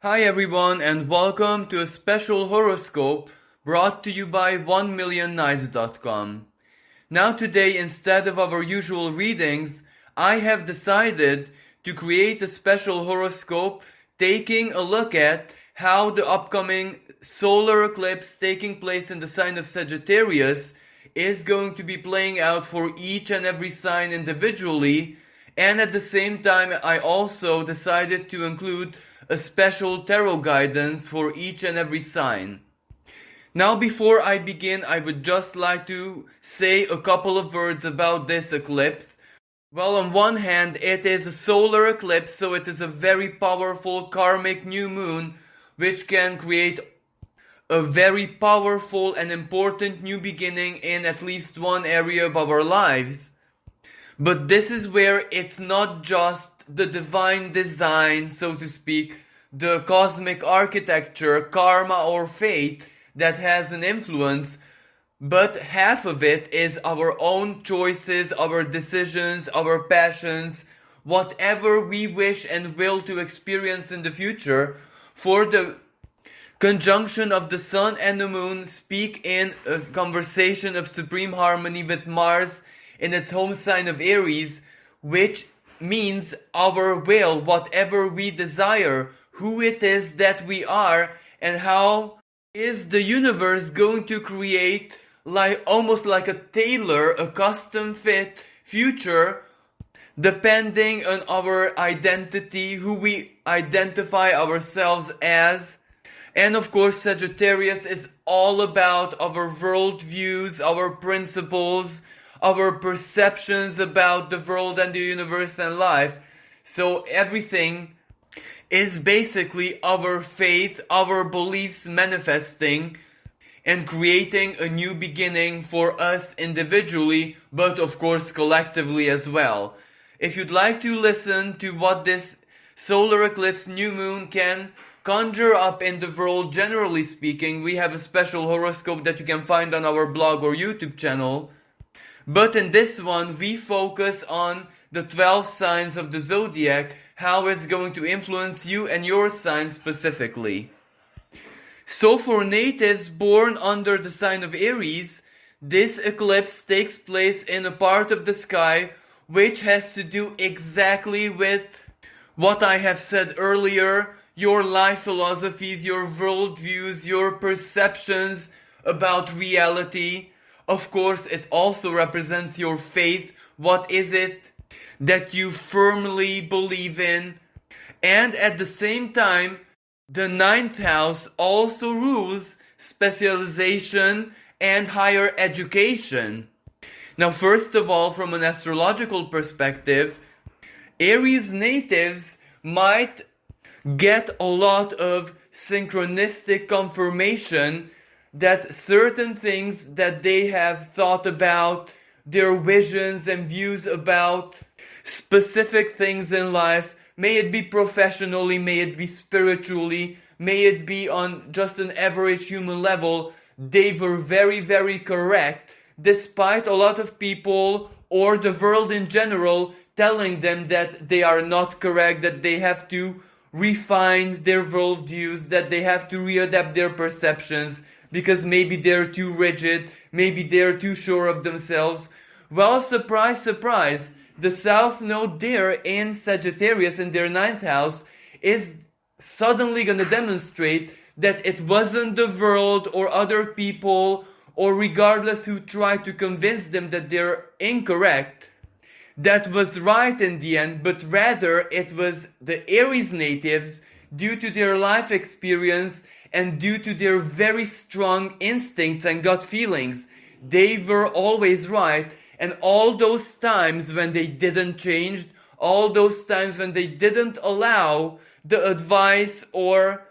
Hi everyone and welcome to a special horoscope brought to you by onemillionnights.com. Now today, instead of our usual readings, I have decided to create a special horoscope taking a look at how the upcoming solar eclipse taking place in the sign of Sagittarius is going to be playing out for each and every sign individually, and at the same time I also decided to include a special tarot guidance for each and every sign. Now before I begin, I would just like to say a couple of words about this eclipse. Well, on one hand, it is a solar eclipse, so it is a very powerful karmic new moon which can create a very powerful and important new beginning in at least one area of our lives. But this is where it's not just the divine design, so to speak, the cosmic architecture, karma or fate that has an influence, but half of it is our own choices, our decisions, our passions, whatever we wish and will to experience in the future. For the conjunction of the sun and the moon speak in a conversation of supreme harmony with Mars in its home sign of Aries, which means our will, whatever we desire, who it is that we are, and how is the universe going to create almost like a tailor, a custom fit future depending on our identity, who we identify ourselves as. And of course, Sagittarius is all about our worldviews, our principles, our perceptions about the world and the universe and life. So everything is basically our faith, our beliefs manifesting and creating a new beginning for us individually, but of course collectively as well. If you'd like to listen to what this solar eclipse new moon can conjure up in the world generally speaking, we have a special horoscope that you can find on our blog or YouTube channel. But in this one, we focus on the 12 signs of the zodiac, how it's going to influence you and your sign specifically. So for natives born under the sign of Aries, this eclipse takes place in a part of the sky which has to do exactly with what I have said earlier, your life philosophies, your worldviews, your perceptions about reality. Of course, it also represents your faith. What is it that you firmly believe in? And at the same time, the 9th house also rules specialization and higher education. Now, first of all, from an astrological perspective, Aries natives might get a lot of synchronistic confirmation that certain things that they have thought about, their visions and views about specific things in life, may it be professionally, may it be spiritually, may it be on just an average human level, they were very, very correct, despite a lot of people or the world in general telling them that they are not correct, that they have to refine their worldviews, that they have to readapt their perceptions, because maybe they're too rigid, maybe they're too sure of themselves. Well, surprise, surprise, the South Node there in Sagittarius in their 9th house is suddenly going to demonstrate that it wasn't the world or other people, or regardless who tried to convince them that they're incorrect, that was right in the end, but rather it was the Aries natives, due to their life experience and due to their very strong instincts and gut feelings. They were always right, and all those times when they didn't change, all those times when they didn't allow the advice or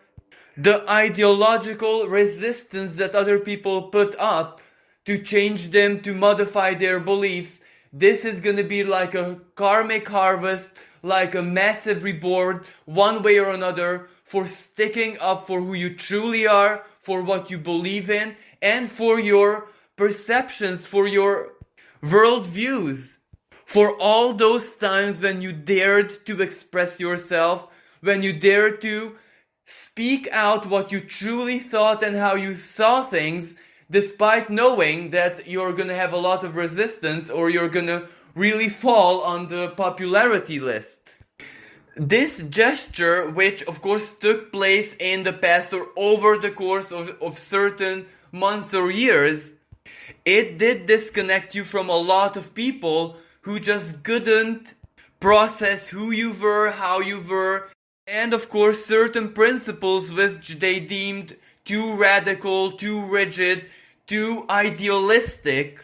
the ideological resistance that other people put up to change them, to modify their beliefs, this is going to be like a karmic harvest, like a massive reward, one way or another, for sticking up for who you truly are, for what you believe in, and for your perceptions, for your worldviews. For all those times when you dared to express yourself, when you dared to speak out what you truly thought and how you saw things, despite knowing that you're gonna have a lot of resistance or you're gonna really fall on the popularity list. This gesture, which of course took place in the past or over the course of certain months or years, it did disconnect you from a lot of people who just couldn't process who you were, how you were, and of course certain principles which they deemed too radical, too rigid, too idealistic.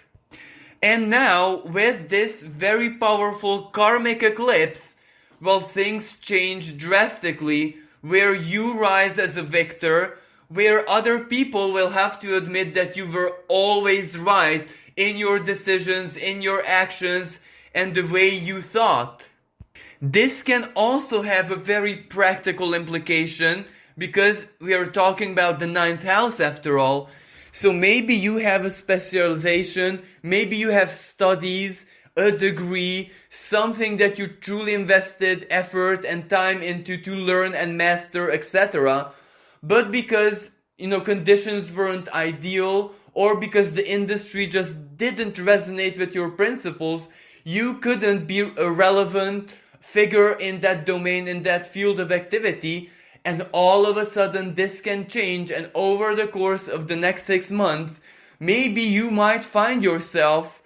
And now, with this very powerful karmic eclipse, well, things change drastically, where you rise as a victor, where other people will have to admit that you were always right in your decisions, in your actions, and the way you thought. This can also have a very practical implication, because we are talking about the 9th house after all. So maybe you have a specialization, maybe you have studies, a degree, something that you truly invested effort and time into to learn and master, etc. But because, conditions weren't ideal, or because the industry just didn't resonate with your principles, you couldn't be a relevant figure in that domain, in that field of activity. And all of a sudden this can change, and over the course of the next 6 months, maybe you might find yourself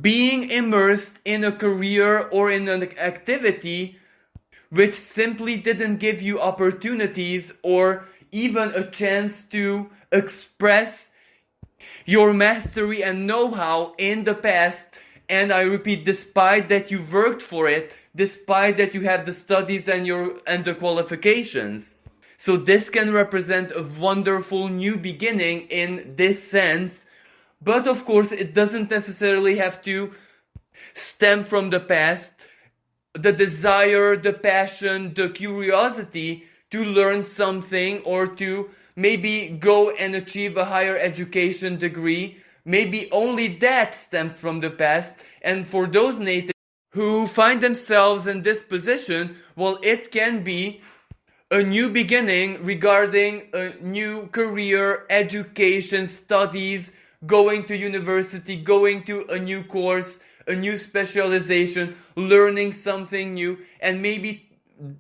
being immersed in a career or in an activity which simply didn't give you opportunities or even a chance to express your mastery and know-how in the past. And I repeat, despite that you worked for it, despite that you have the studies and the qualifications. So this can represent a wonderful new beginning in this sense. But of course, it doesn't necessarily have to stem from the past. The desire, the passion, the curiosity to learn something, or to maybe go and achieve a higher education degree, maybe only that stems from the past. And for those natives who find themselves in this position, well, it can be a new beginning regarding a new career, education, studies, going to university, going to a new course, a new specialization, learning something new. And maybe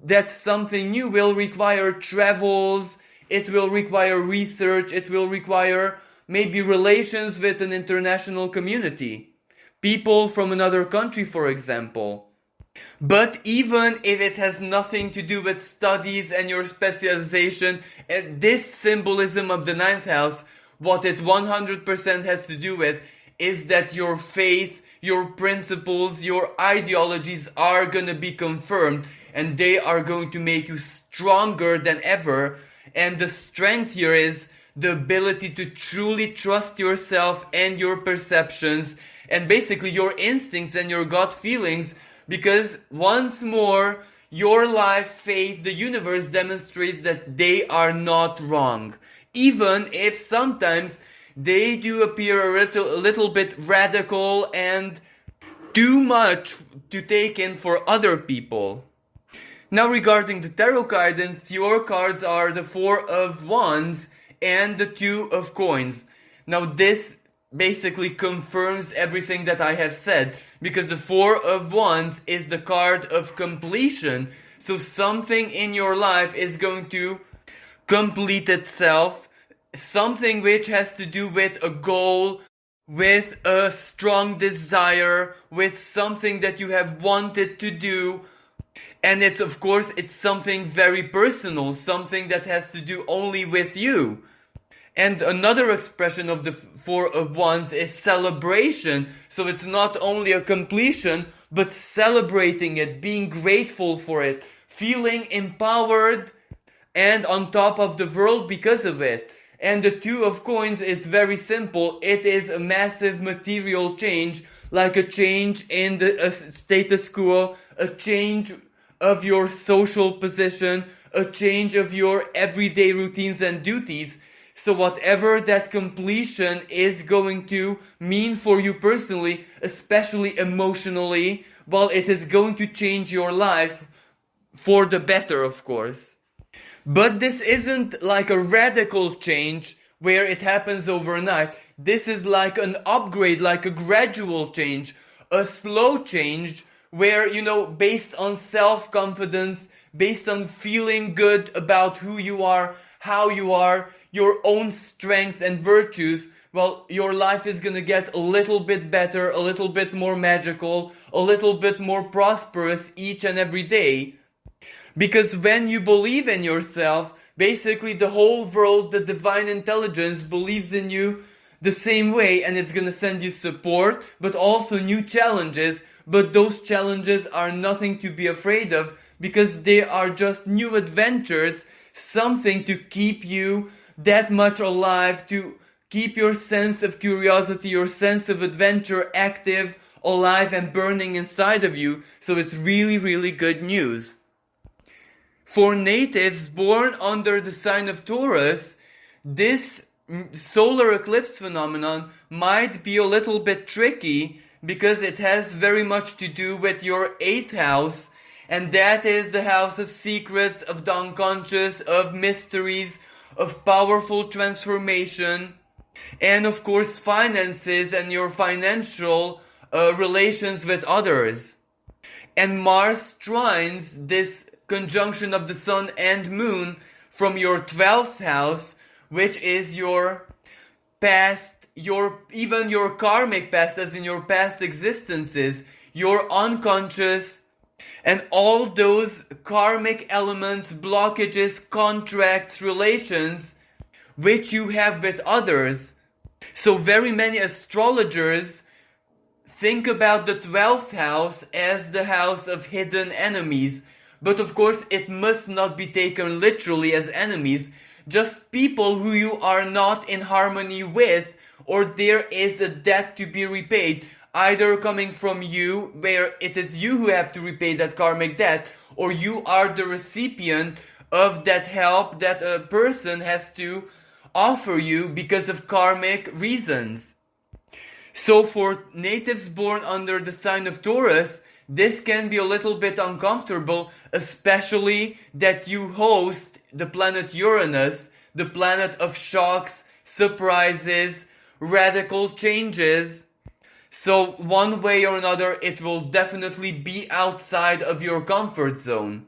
that something new will require travels, it will require research, it will require maybe relations with an international community. People from another country, for example. But even if it has nothing to do with studies and your specialization, this symbolism of the 9th house, what it 100% has to do with is that your faith, your principles, your ideologies are going to be confirmed, and they are going to make you stronger than ever. And the strength here is the ability to truly trust yourself and your perceptions, and basically your instincts and your gut feelings, because once more, your life, faith, the universe demonstrates that they are not wrong. Even if sometimes they do appear a little bit radical and too much to take in for other people. Now regarding the tarot guidance, your cards are the 4 of Wands and the 2 of Coins. Now this basically confirms everything that I have said, because the 4 of Wands is the card of completion. So something in your life is going to complete itself, something which has to do with a goal, with a strong desire, with something that you have wanted to do. And it's something very personal, something that has to do only with you. And another expression of the 4 of Wands is celebration. So it's not only a completion, but celebrating it, being grateful for it, feeling empowered and on top of the world because of it. And the 2 of Coins is very simple. It is a massive material change, like a change in the status quo, a change of your social position, a change of your everyday routines and duties. So whatever that completion is going to mean for you personally, especially emotionally, well, it is going to change your life for the better, of course. But this isn't like a radical change where it happens overnight. This is like an upgrade, like a gradual change, a slow change where, based on self-confidence, based on feeling good about who you are, how you are, your own strength and virtues, well, your life is gonna get a little bit better, a little bit more magical, a little bit more prosperous each and every day. Because when you believe in yourself, basically the whole world, the divine intelligence believes in you the same way, and it's gonna send you support, but also new challenges. But those challenges are nothing to be afraid of, because they are just new adventures, something to keep you that much alive, to keep your sense of curiosity, your sense of adventure active, alive and burning inside of you. So it's really, really good news. For natives born under the sign of Taurus, this solar eclipse phenomenon might be a little bit tricky because it has very much to do with your 8th house, and that is the house of secrets, of the unconscious, of mysteries, of powerful transformation, and of course finances and your financial relations with others. And Mars trines this conjunction of the Sun and Moon from your 12th house, which is your past, even your karmic past, as in your past existences, your unconscious, and all those karmic elements, blockages, contracts, relations, which you have with others. So very many astrologers think about the 12th house as the house of hidden enemies. But of course it must not be taken literally as enemies, just people who you are not in harmony with, or there is a debt to be repaid, either coming from you, where it is you who have to repay that karmic debt, or you are the recipient of that help that a person has to offer you because of karmic reasons. So for natives born under the sign of Taurus, this can be a little bit uncomfortable, especially that you host the planet Uranus, the planet of shocks, surprises, radical changes. So one way or another, it will definitely be outside of your comfort zone.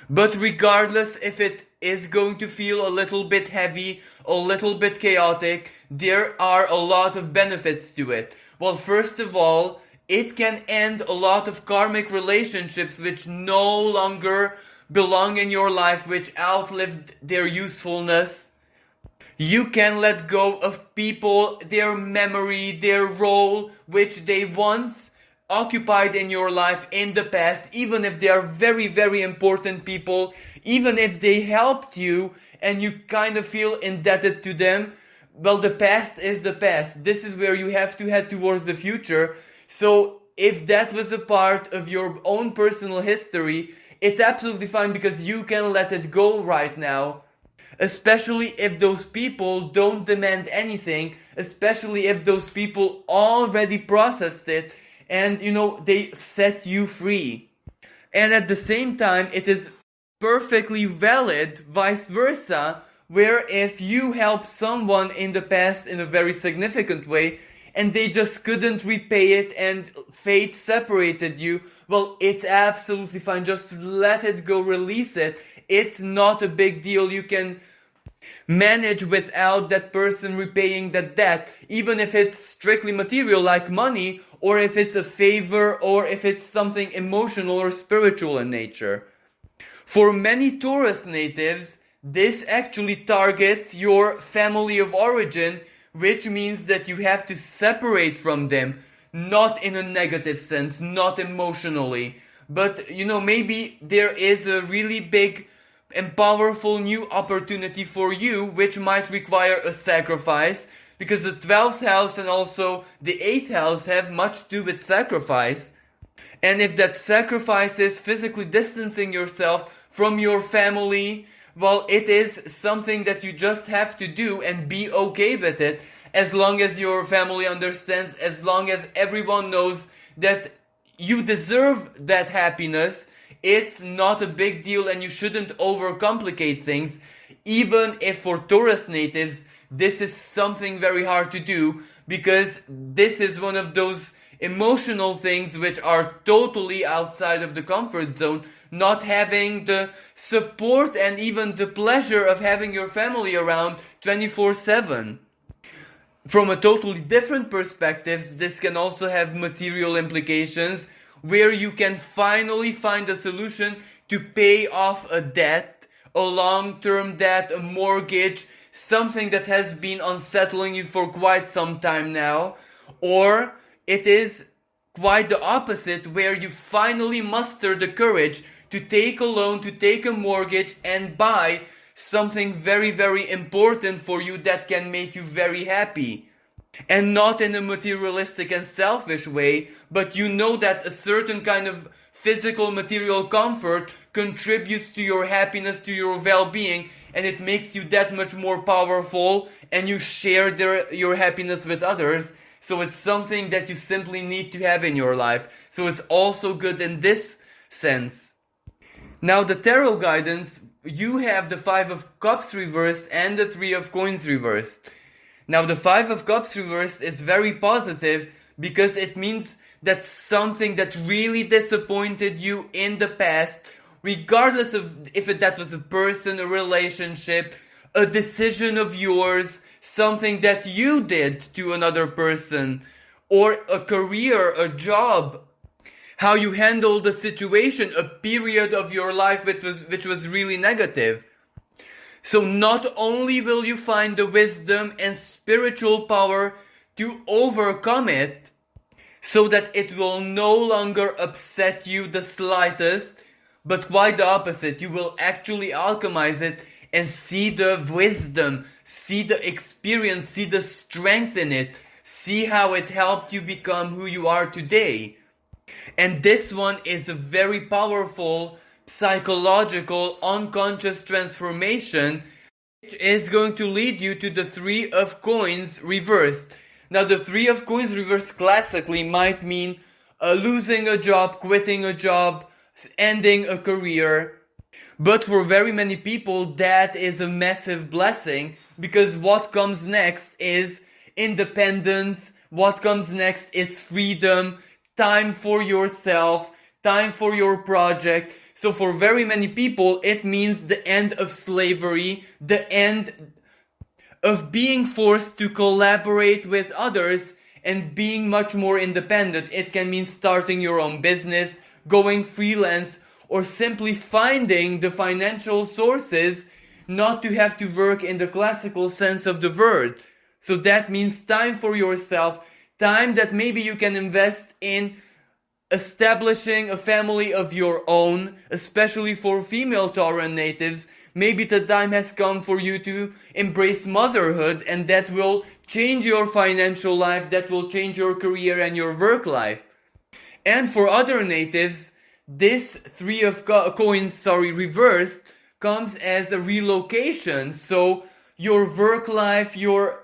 But regardless if it is going to feel a little bit heavy, a little bit chaotic, there are a lot of benefits to it. Well, first of all, it can end a lot of karmic relationships which no longer belong in your life, which outlived their usefulness. You can let go of people, their memory, their role, which they once occupied in your life in the past, even if they are very, very important people, even if they helped you and you kind of feel indebted to them. Well, the past is the past. This is where you have to head towards the future. So if that was a part of your own personal history, it's absolutely fine because you can let it go right now. Especially if those people don't demand anything, especially if those people already processed it and, they set you free. And at the same time, it is perfectly valid vice versa, where if you help someone in the past in a very significant way, and they just couldn't repay it and fate separated you, well, it's absolutely fine. Just let it go, release it. It's not a big deal. You can manage without that person repaying that debt, even if it's strictly material like money, or if it's a favor, or if it's something emotional or spiritual in nature. For many Taurus natives, this actually targets your family of origin, which means that you have to separate from them, not in a negative sense, not emotionally, but maybe there is a really big and powerful new opportunity for you, which might require a sacrifice, because the 12th house and also the 8th house have much to do with sacrifice. And if that sacrifice is physically distancing yourself from your family, well, it is something that you just have to do and be okay with it, as long as your family understands, as long as everyone knows that you deserve that happiness It's not a big deal and you shouldn't overcomplicate things, even if for Taurus natives, this is something very hard to do, because this is one of those emotional things which are totally outside of the comfort zone. Not having the support and even the pleasure of having your family around 24/7. From a totally different perspective, this can also have material implications, where you can finally find a solution to pay off a debt, a long-term debt, a mortgage, something that has been unsettling you for quite some time now. Or it is quite the opposite, where you finally muster the courage to take a loan, to take a mortgage and buy something very, very important for you that can make you very happy. And not in a materialistic and selfish way, but you know that a certain kind of physical material comfort contributes to your happiness, to your well-being, and it makes you that much more powerful, and you share your happiness with others. So it's something that you simply need to have in your life. So it's also good in this sense. Now the tarot guidance, you have the 5 of Cups reversed and the 3 of Coins reversed. Now the 5 of Cups reversed is very positive, because it means that something that really disappointed you in the past, regardless of if that was a person, a relationship, a decision of yours, something that you did to another person, or a career, a job, how you handled a situation, a period of your life which was really negative. So not only will you find the wisdom and spiritual power to overcome it, so that it will no longer upset you the slightest, but quite the opposite. You will actually alchemize it and see the wisdom, see the experience, see the strength in it, see how it helped you become who you are today. And this one is a very powerful psychological unconscious transformation, which is going to lead you to the 3 of Coins reversed. Now the 3 of Coins reversed classically might mean losing a job, quitting a job, ending a career. But for very many people that is a massive blessing, because what comes next is independence, what comes next is freedom, time for yourself, time for your project. So for very many people, it means the end of slavery, the end of being forced to collaborate with others and being much more independent. It can mean starting your own business, going freelance, or simply finding the financial sources not to have to work in the classical sense of the word. So that means time for yourself, time that maybe you can invest in establishing a family of your own, especially for female Tauran natives. Maybe the time has come for you to embrace motherhood, and that will change your financial life, that will change your career and your work life. And for other natives, this 3 of Coins, reversed, comes as a relocation. So your work life, your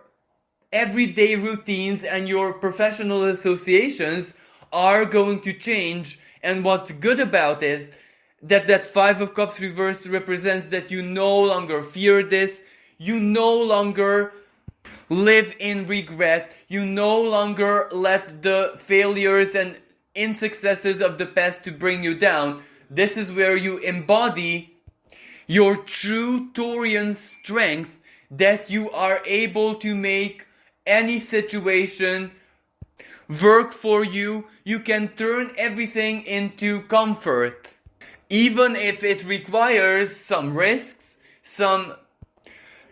everyday routines, and your professional associations are going to change. And what's good about it, that 5 of Cups reversed represents that you no longer fear this, you no longer live in regret, you no longer let the failures and insuccesses of the past to bring you down. This is where you embody your true Taurian strength, that you are able to make any situation work for you. You can turn everything into comfort, even if it requires some risks, some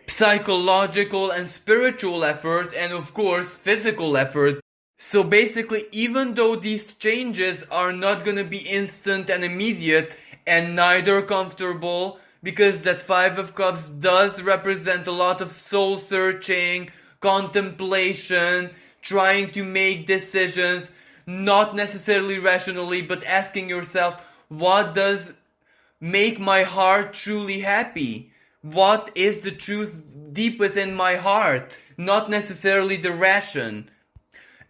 psychological and spiritual effort, and of course physical effort. So basically, even though these changes are not gonna be instant and immediate, and neither comfortable, because that 5 of Cups does represent a lot of soul searching, contemplation, trying to make decisions, not necessarily rationally, but asking yourself, what does make my heart truly happy? What is the truth deep within my heart? Not necessarily the ration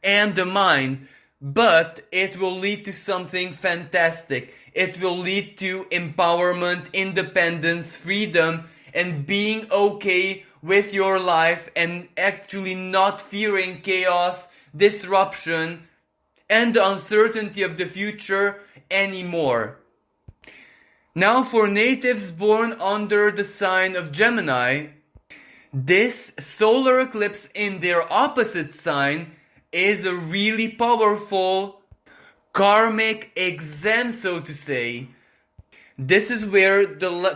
and the mind. but it will lead to something fantastic. It will lead to empowerment, independence, freedom, and being okay with your life and actually not fearing chaos, disruption, and the uncertainty of the future anymore. Now for natives born under the sign of Gemini, this solar eclipse in their opposite sign is a really powerful karmic exam, so to say. This is where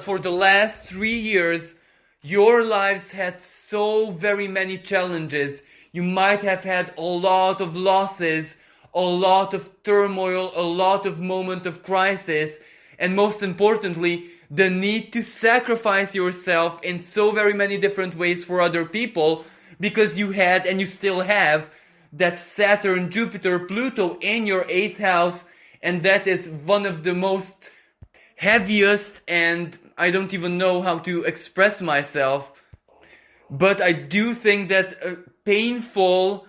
for the last 3 years, your lives had so very many challenges. You might have had a lot of losses, a lot of turmoil, a lot of moment of crisis, and most importantly, the need to sacrifice yourself in so very many different ways for other people, because you had and you still have that Saturn, Jupiter, Pluto in your 8th house, and that is one of the most heaviest, and I don't even know how to express myself, but I do think that a painful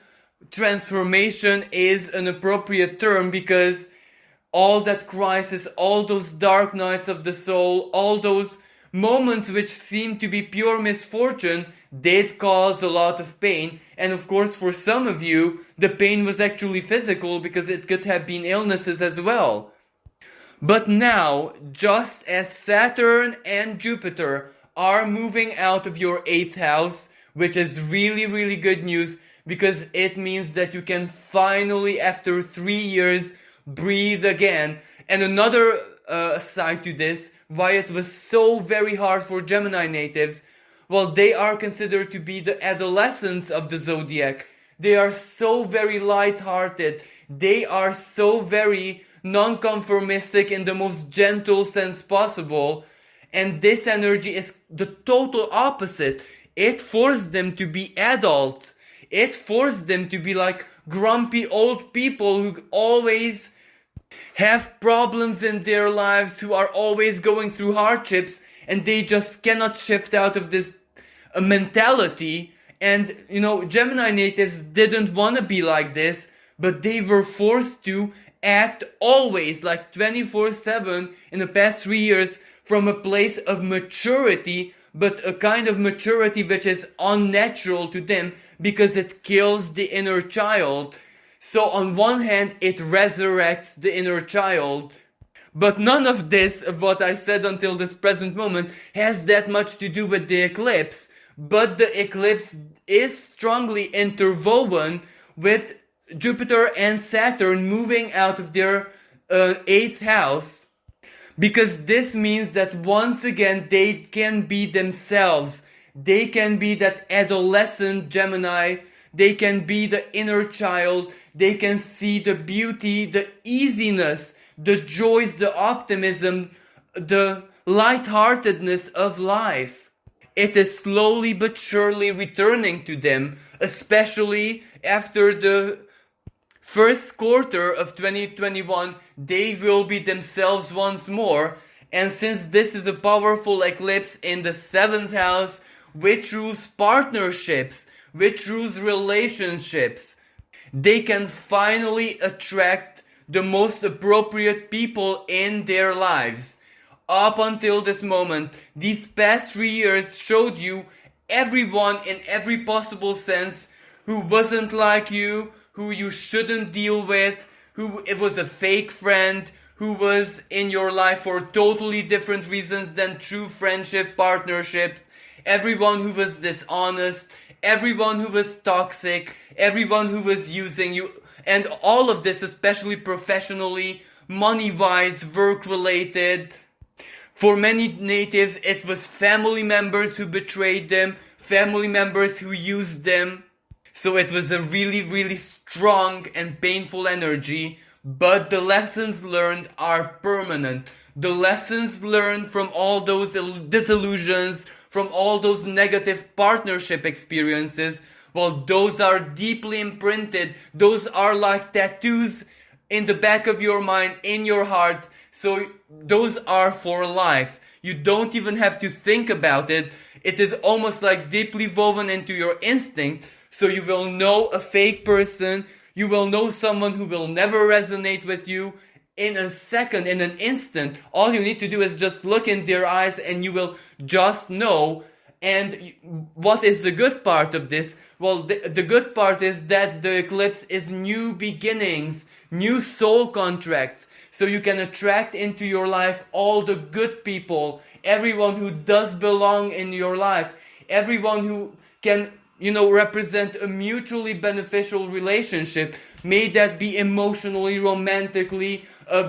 transformation is an appropriate term, because all that crisis, all those dark nights of the soul, all those moments which seem to be pure misfortune did cause a lot of pain. And of course, for some of you, the pain was actually physical, because it could have been illnesses as well. But now, just as Saturn and Jupiter are moving out of your 8th house, which is really, really good news, because it means that you can finally, after 3 years, breathe again. And another side to this, why it was so very hard for Gemini natives, well, they are considered to be the adolescents of the zodiac. They are so very light-hearted. They are so very non-conformistic in the most gentle sense possible. And this energy is the total opposite. It forced them to be adults. It forced them to be like grumpy old people who always have problems in their lives, who are always going through hardships, and they just cannot shift out of this mentality. And, you know, Gemini natives didn't want to be like this, but they were forced to act always like 24/7 in the past 3 years from a place of maturity, but a kind of maturity which is unnatural to them, because it kills the inner child. So on one hand, it resurrects the inner child, but none of this, of what I said until this present moment, has that much to do with the eclipse. But the eclipse is strongly interwoven with Jupiter and Saturn moving out of their 8th house, because this means that once again they can be themselves. They can be that adolescent Gemini. They can be the inner child. They can see the beauty, the easiness, the joys, the optimism, the lightheartedness of life. It is slowly but surely returning to them, especially after the first quarter of 2021. They will be themselves once more. And since this is a powerful eclipse in the 7th house, which rules partnerships, which rules relationships, they can finally attract the most appropriate people in their lives. Up until this moment, these past 3 years showed you everyone in every possible sense who wasn't like you, who you shouldn't deal with, who it was a fake friend, who was in your life for totally different reasons than true friendship, partnerships, everyone who was dishonest, everyone who was toxic, everyone who was using you, and all of this, especially professionally, money-wise, work-related. For many natives, it was family members who betrayed them, family members who used them. So it was a really, really strong and painful energy, but the lessons learned are permanent. The lessons learned from all those disillusions, from all those negative partnership experiences, well, those are deeply imprinted. Those are like tattoos in the back of your mind, in your heart. So those are for life. You don't even have to think about it. It is almost like deeply woven into your instinct. So you will know a fake person. You will know someone who will never resonate with you in a second, in an instant. All you need to do is just look in their eyes and you will just know. And what is the good part of this? Well, the good part is that the eclipse is new beginnings, new soul contracts. So you can attract into your life all the good people, everyone who does belong in your life, everyone who can, represent a mutually beneficial relationship. May that be emotionally, romantically,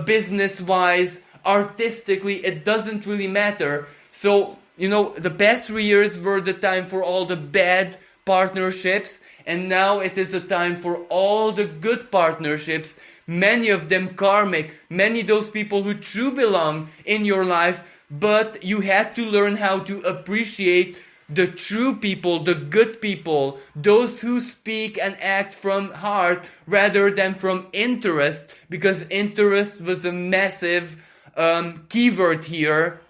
business-wise, artistically, it doesn't really matter. So, the past 3 years were the time for all the bad partnerships, and now it is a time for all the good partnerships, many of them karmic, many those people who truly belong in your life, but you had to learn how to appreciate the true people, the good people, those who speak and act from heart rather than from interest, because interest was a massive keyword here.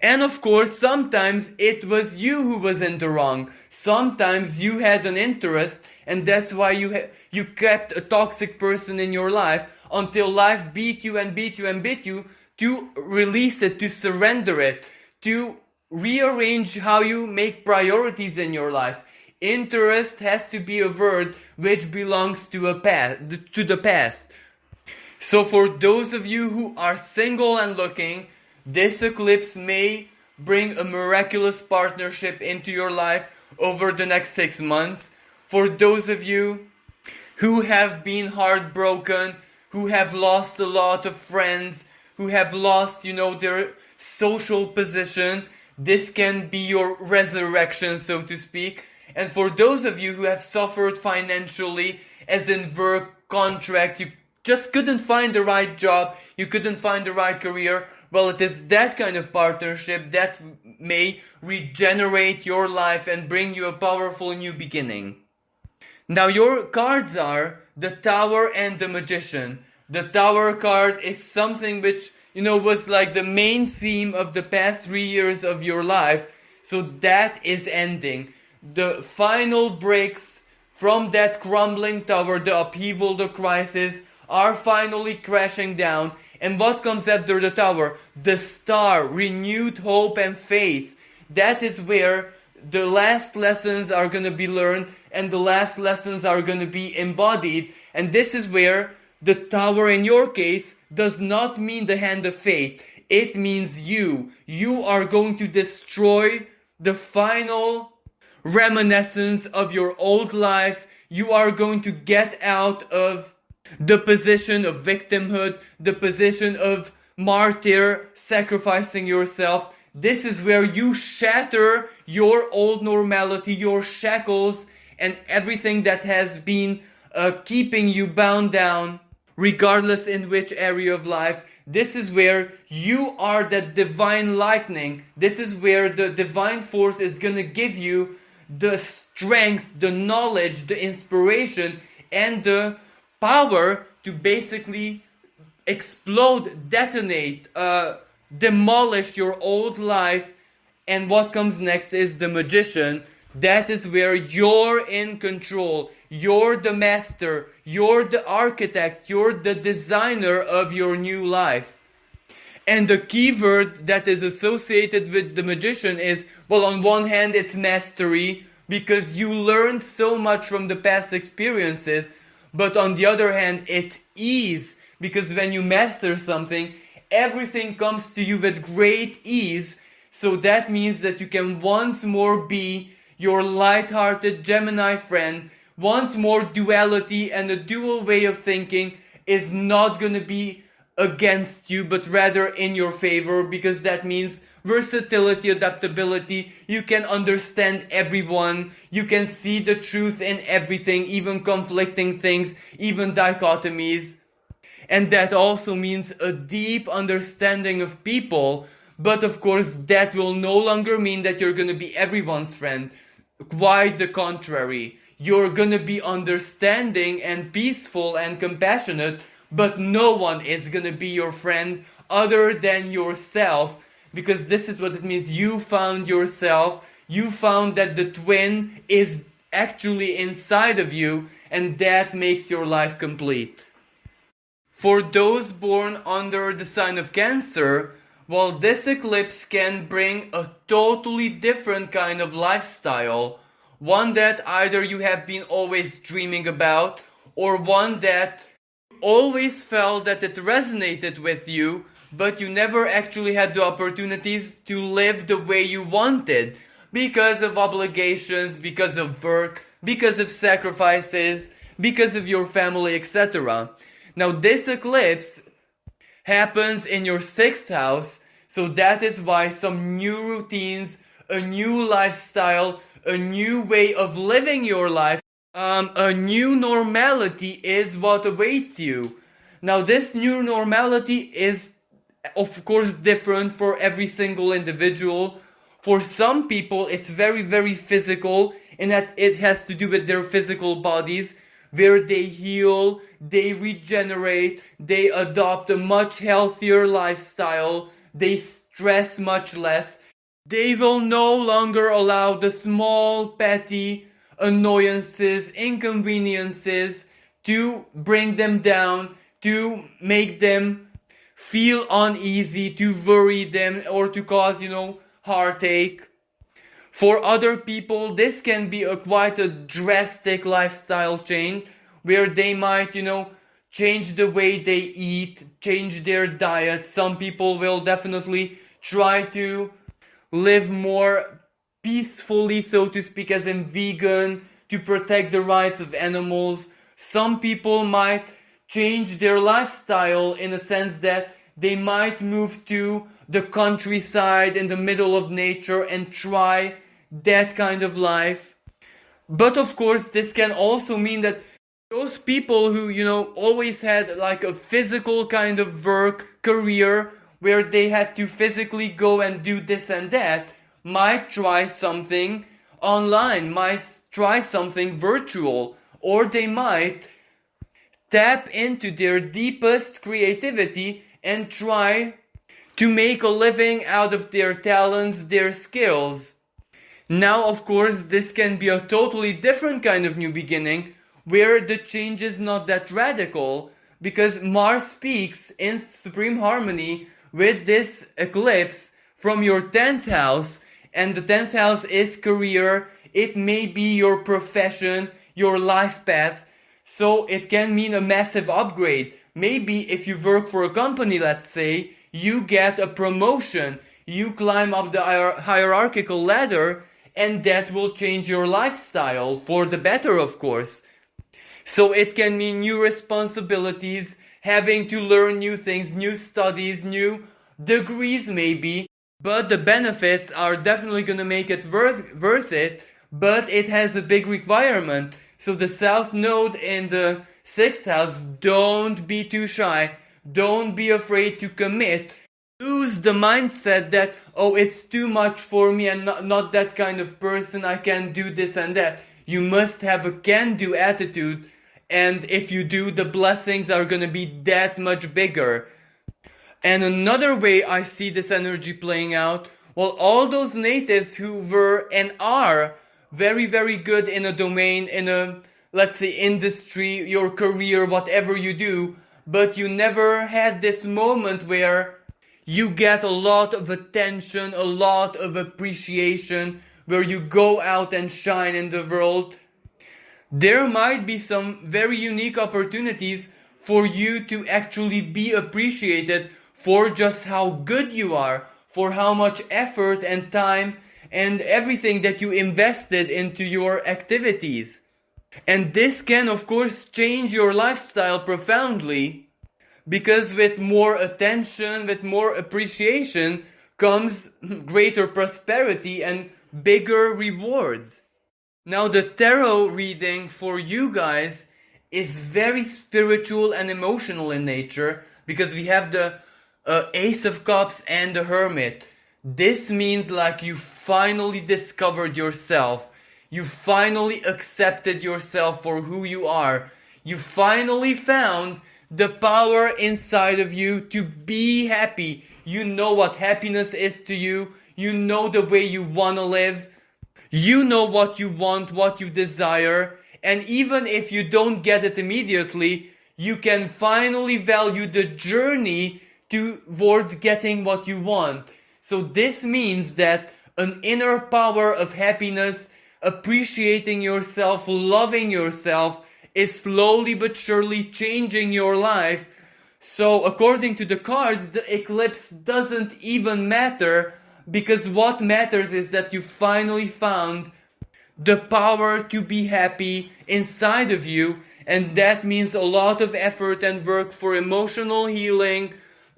And of course, sometimes it was you who was in the wrong. Sometimes you had an interest, and that's why you kept a toxic person in your life until life beat you and beat you and beat you, to release it, to surrender it, to rearrange how you make priorities in your life. Interest has to be a word which belongs to the past. So for those of you who are single and looking, this eclipse may bring a miraculous partnership into your life over the next 6 months. For those of you who have been heartbroken, who have lost a lot of friends, who have lost, their social position, this can be your resurrection, so to speak. And for those of you who have suffered financially, as in work, contract, you just couldn't find the right job, you couldn't find the right career, well, it is that kind of partnership that may regenerate your life and bring you a powerful new beginning. Now, your cards are the Tower and the Magician. The Tower card is something which, was like the main theme of the past 3 years of your life. So that is ending. The final breaks from that crumbling tower, the upheaval, the crisis, are finally crashing down. And what comes after the tower? The star, renewed hope and faith. That is where the last lessons are going to be learned and the last lessons are going to be embodied. And this is where the tower, in your case, does not mean the hand of fate. It means you. You are going to destroy the final reminiscence of your old life. You are going to get out of the position of victimhood, the position of martyr, sacrificing yourself. This is where you shatter your old normality, your shackles, and everything that has been keeping you bound down, regardless in which area of life. This is where you are that divine lightning. This is where the divine force is going to give you the strength, the knowledge, the inspiration, and the power to basically explode, detonate, demolish your old life. And what comes next is the Magician. That is where you're in control. You're the master. You're the architect. You're the designer of your new life. And the keyword that is associated with the Magician is, well, on one hand, it's mastery, because you learned so much from the past experiences. But on the other hand, it's ease, because when you master something, everything comes to you with great ease. So that means that you can once more be your light-hearted Gemini friend. Once more, duality and a dual way of thinking is not going to be against you, but rather in your favor, because that means versatility, adaptability. You can understand everyone. You can see the truth in everything, even conflicting things, even dichotomies. And that also means a deep understanding of people. But of course, that will no longer mean that you're going to be everyone's friend. Quite the contrary. You're going to be understanding and peaceful and compassionate, but no one is going to be your friend other than yourself. Because this is what it means. You found yourself. You found that the twin is actually inside of you. and that makes your life complete. For those born under the sign of Cancer, well, this eclipse can bring a totally different kind of lifestyle, one that either you have been always dreaming about, or one that always felt that it resonated with you, but you never actually had the opportunities to live the way you wanted, because of obligations, because of work, because of sacrifices, because of your family, etc. Now this eclipse happens in your 6th house, so that is why some new routines, a new lifestyle, a new way of living your life, a new normality is what awaits you. Now this new normality is of course different for every single individual. For some people it's very, very physical, in that it has to do with their physical bodies, where they heal, they regenerate, they adopt a much healthier lifestyle, they stress much less. They will no longer allow the small, petty annoyances, inconveniences to bring them down, to make them feel uneasy, to worry them, or to cause, heartache. For other people, this can be quite a drastic lifestyle change, where they might, change the way they eat, change their diet. Some people will definitely try to live more peacefully, so to speak, as in vegan, to protect the rights of animals. Some people might change their lifestyle in a sense that they might move to the countryside in the middle of nature and try that kind of life. But of course, this can also mean that those people who, always had like a physical kind of work career where they had to physically go and do this and that, might try something online, might try something virtual, or they might tap into their deepest creativity and try to make a living out of their talents, their skills. Now, of course, this can be a totally different kind of new beginning, where the change is not that radical, because Mars speaks in supreme harmony with this eclipse from your 10th house, and the 10th house is career. It may be your profession, your life path, so it can mean a massive upgrade. Maybe if you work for a company, let's say, you get a promotion, you climb up the hierarchical ladder, and that will change your lifestyle for the better, of course. So it can mean new responsibilities, having to learn new things, new studies, new degrees maybe, but the benefits are definitely going to make it worth it, but it has a big requirement. So the South Node in the 6th house, don't be too shy, don't be afraid to commit. Lose the mindset that, oh, it's too much for me, and not that kind of person, I can do this and that. You must have a can-do attitude, and if you do, the blessings are gonna be that much bigger. And another way I see this energy playing out, well, all those natives who were and are very, very good in a domain, in a, let's say, industry, your career, whatever you do, but you never had this moment where you get a lot of attention, a lot of appreciation, where you go out and shine in the world. There might be some very unique opportunities for you to actually be appreciated for just how good you are, for how much effort and time and everything that you invested into your activities. And this can, of course, change your lifestyle profoundly, because with more attention, with more appreciation, comes greater prosperity and bigger rewards. Now, the tarot reading for you guys is very spiritual and emotional in nature, because we have the Ace of Cups and the Hermit. This means like you finally discovered yourself. You finally accepted yourself for who you are. You finally found the power inside of you to be happy. You know what happiness is to you. You know the way you want to live. You know what you want, what you desire. And even if you don't get it immediately, you can finally value the journey towards getting what you want. So this means that an inner power of happiness, appreciating yourself, loving yourself, is slowly but surely changing your life. So according to the cards, the eclipse doesn't even matter, because what matters is that you finally found the power to be happy inside of you. And that means a lot of effort and work for emotional healing,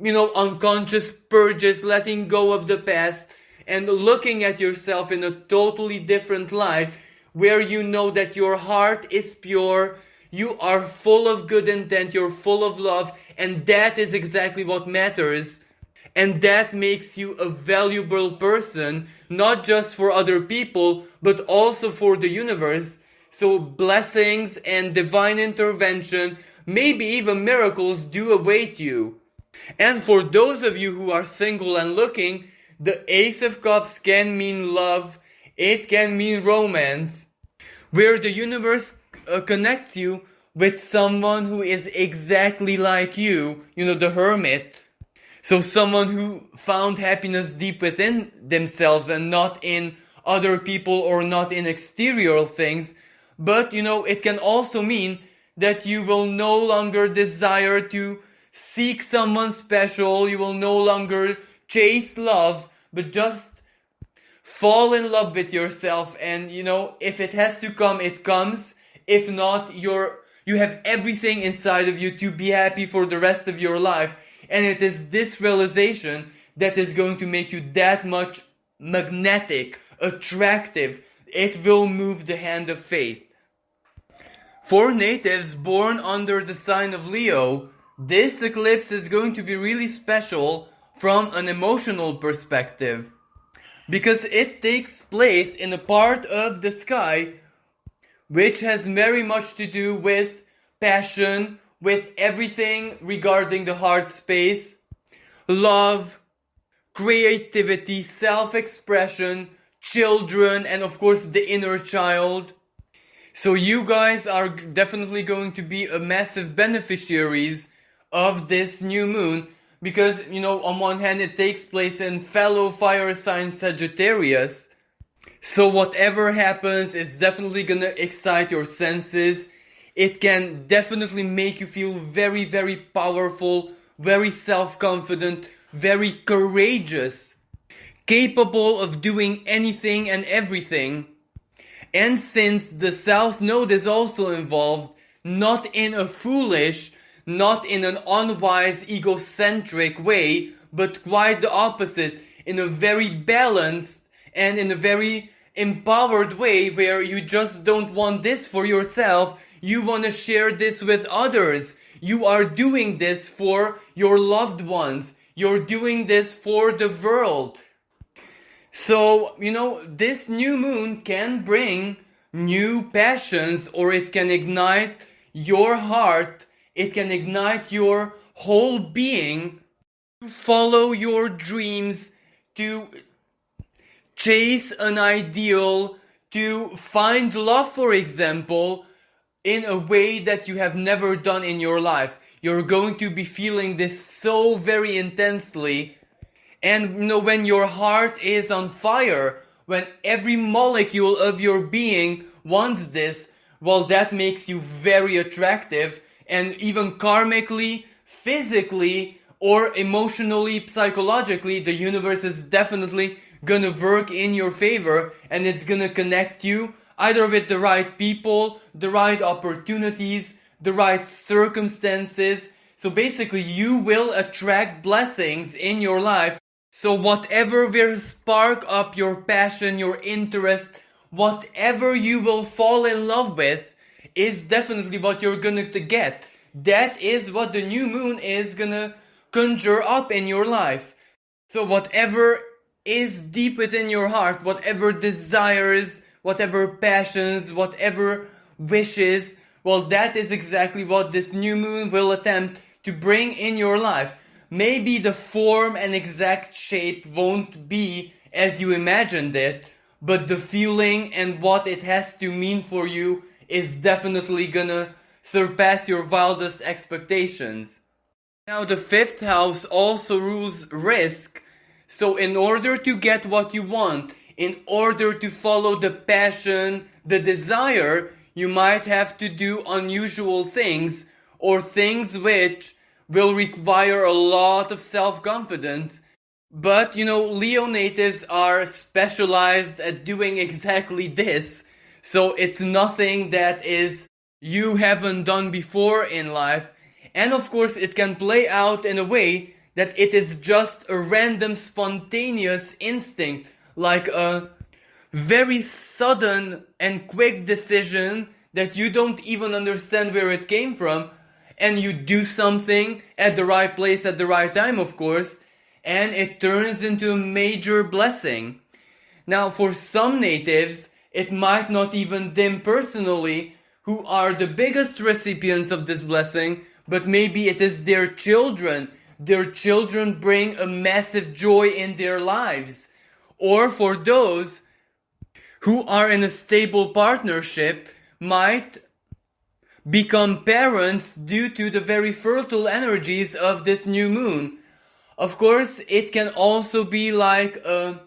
unconscious purges, letting go of the past, and looking at yourself in a totally different light, where you know that your heart is pure, you are full of good intent, you're full of love, and that is exactly what matters. And that makes you a valuable person, not just for other people, but also for the universe. So blessings and divine intervention, maybe even miracles, do await you. And for those of you who are single and looking, the Ace of Cups can mean love, it can mean romance, where the universe connects you with someone who is exactly like you, the hermit. So someone who found happiness deep within themselves and not in other people or not in exterior things. But, it can also mean that you will no longer desire to seek someone special, you will no longer chase love, but just fall in love with yourself. And, if it has to come, it comes. If not, you have everything inside of you to be happy for the rest of your life. And it is this realization that is going to make you that much magnetic, attractive. It will move the hand of fate. For natives born under the sign of Leo, this eclipse is going to be really special from an emotional perspective, because it takes place in a part of the sky which has very much to do with passion, with everything regarding the heart space, love, creativity, self-expression, children, and of course the inner child. So you guys are definitely going to be a massive beneficiaries of this new moon, because, on one hand it takes place in fellow fire sign Sagittarius. So whatever happens, it's definitely gonna excite your senses. It can definitely make you feel very, very powerful, very self-confident, very courageous, capable of doing anything and everything. And since the South Node is also involved, not in a foolish, not in an unwise, egocentric way, but quite the opposite, in a very balanced and in a very empowered way, where you just don't want this for yourself, you want to share this with others. You are doing this for your loved ones. You're doing this for the world. So, this new moon can bring new passions, or it can ignite your heart. It can ignite your whole being to follow your dreams, to chase an ideal, to find love, for example, in a way that you have never done in your life. You're going to be feeling this so very intensely. And when your heart is on fire, when every molecule of your being wants this, well, that makes you very attractive. And even karmically, physically, or emotionally, psychologically, the universe is definitely gonna work in your favor, and it's gonna connect you either with the right people, the right opportunities, the right circumstances. So basically, you will attract blessings in your life. So whatever will spark up your passion, your interest, whatever you will fall in love with, is definitely what you're gonna get. That is what the new moon is gonna conjure up in your life. So whatever is deep within your heart, whatever desires, whatever passions, whatever wishes, well, that is exactly what this new moon will attempt to bring in your life. Maybe the form and exact shape won't be as you imagined it, but the feeling and what it has to mean for you is definitely gonna surpass your wildest expectations. Now the fifth house also rules risk. So in order to get what you want, in order to follow the passion, the desire, you might have to do unusual things or things which will require a lot of self-confidence. But, Leo natives are specialized at doing exactly this. So it's nothing that you haven't done before in life. And of course, it can play out in a way that it is just a random, spontaneous instinct, like a very sudden and quick decision that you don't even understand where it came from, and you do something at the right place at the right time, of course, and it turns into a major blessing. Now, for some natives, it might not even them personally who are the biggest recipients of this blessing, but maybe it is their children. Their children bring a massive joy in their lives. Or for those who are in a stable partnership, might become parents due to the very fertile energies of this new moon. Of course, it can also be like a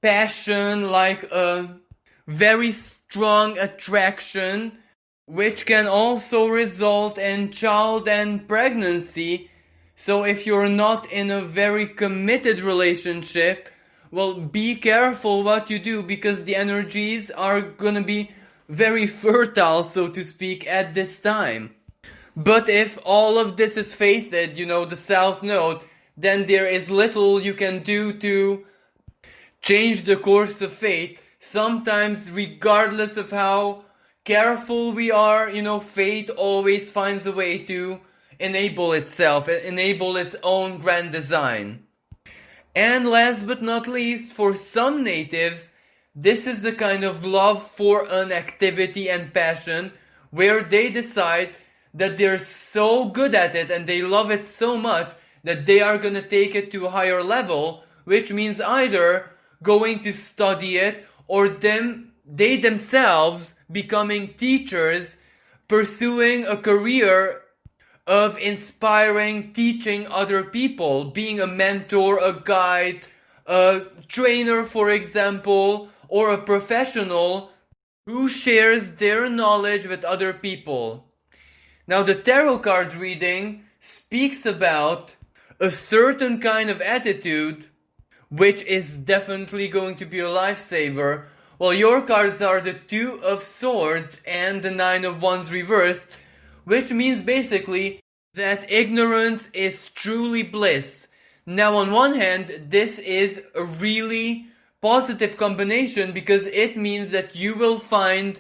passion, like a very strong attraction, which can also result in child and pregnancy. So if you're not in a very committed relationship, well, be careful what you do, because the energies are gonna be very fertile, so to speak, at this time. But if all of this is fated, the South Node, then there is little you can do to change the course of fate. Sometimes, regardless of how careful we are, fate always finds a way to enable itself, enable its own grand design. And last but not least, for some natives, this is the kind of love for an activity and passion where they decide that they're so good at it and they love it so much that they are going to take it to a higher level, which means either going to study it or they themselves becoming teachers, pursuing a career of inspiring, teaching other people, being a mentor, a guide, a trainer, for example, or a professional who shares their knowledge with other people. Now, the tarot card reading speaks about a certain kind of attitude, which is definitely going to be a lifesaver. Well, your cards are the Two of Swords and the Nine of Wands reversed, which means basically that ignorance is truly bliss. Now, on one hand, this is a really positive combination because it means that you will find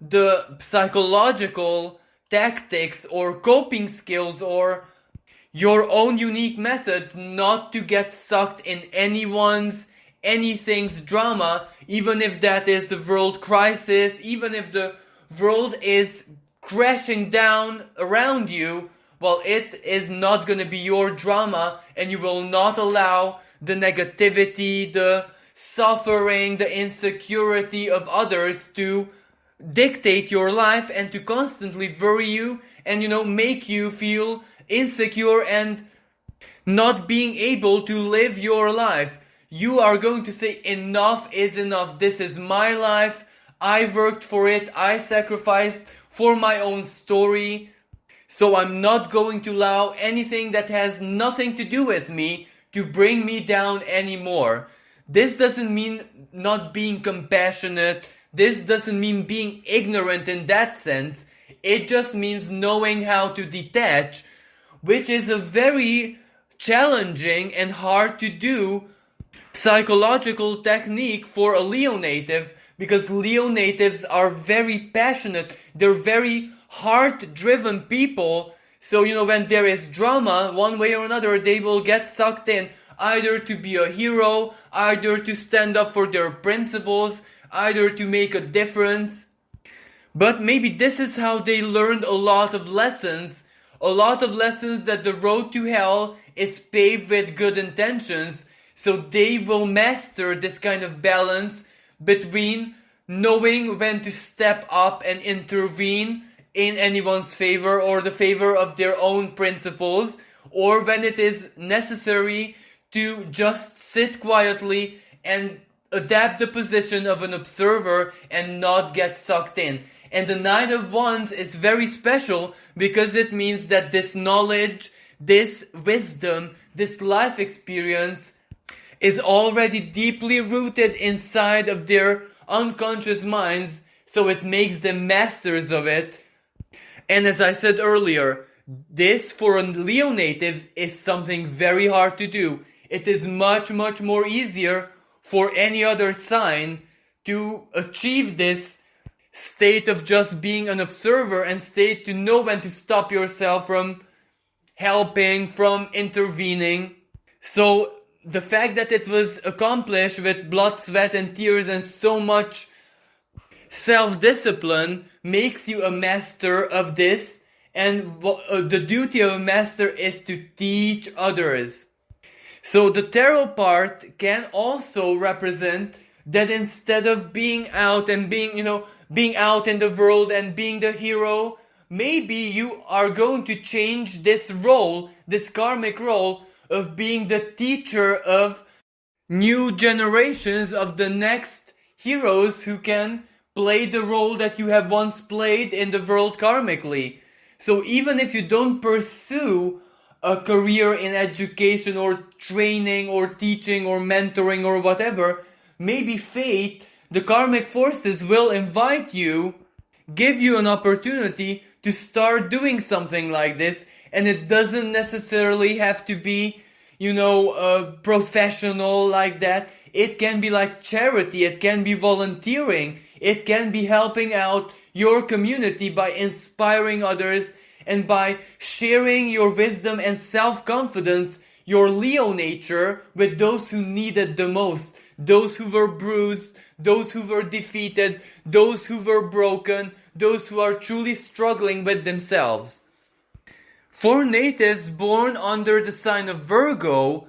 the psychological tactics or coping skills or your own unique methods not to get sucked in anything's drama, even if that is the world crisis, even if the world is crashing down around you. Well, it is not going to be your drama, and you will not allow the negativity, the suffering, the insecurity of others to dictate your life and to constantly worry you and, make you feel insecure and not being able to live your life. You are going to say, enough is enough. This is my life. I worked for it. I sacrificed for my own story. So I'm not going to allow anything that has nothing to do with me to bring me down anymore. This doesn't mean not being compassionate. This doesn't mean being ignorant in that sense. It just means knowing how to detach, which is a very challenging and hard to do psychological technique for a Leo native, because Leo natives are very passionate. They're very heart-driven people. So, when there is drama, one way or another, they will get sucked in, either to be a hero, either to stand up for their principles, either to make a difference. But maybe this is how they learned a lot of lessons that the road to hell is paved with good intentions. So they will master this kind of balance between knowing when to step up and intervene in anyone's favor or the favor of their own principles, or when it is necessary to just sit quietly and adapt the position of an observer and not get sucked in. And the Knight of Wands is very special because it means that this knowledge, this wisdom, this life experience is already deeply rooted inside of their unconscious minds, so it makes them masters of it. And as I said earlier, this for Leo natives is something very hard to do. It is much more easier for any other sign to achieve this state of just being an observer and state to know when to stop yourself from helping, from intervening. So the fact that it was accomplished with blood, sweat and tears and so much self-discipline makes you a master of this. And the duty of a master is to teach others. So the tarot part can also represent that instead of being out and being out in the world and being the hero, maybe you are going to change this role, this karmic role of being the teacher of new generations of the next heroes who can play the role that you have once played in the world karmically. So even if you don't pursue a career in education or training or teaching or mentoring or whatever, maybe fate, the karmic forces will invite you, give you an opportunity to start doing something like this. And it doesn't necessarily have to be, professional like that. It can be like charity, it can be volunteering, it can be helping out your community by inspiring others and by sharing your wisdom and self-confidence, your Leo nature, with those who need it the most. Those who were bruised, those who were defeated, those who were broken, those who are truly struggling with themselves. For natives born under the sign of Virgo,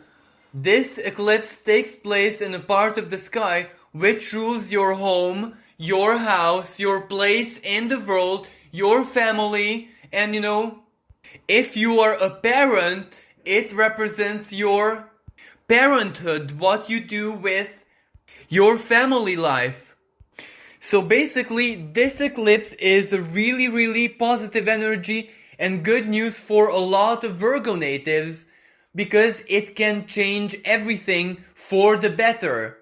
this eclipse takes place in a part of the sky which rules your home, your house, your place in the world, your family, and if you are a parent, it represents your parenthood, what you do with your family life. So basically, this eclipse is a really positive energy and good news for a lot of Virgo natives because it can change everything for the better.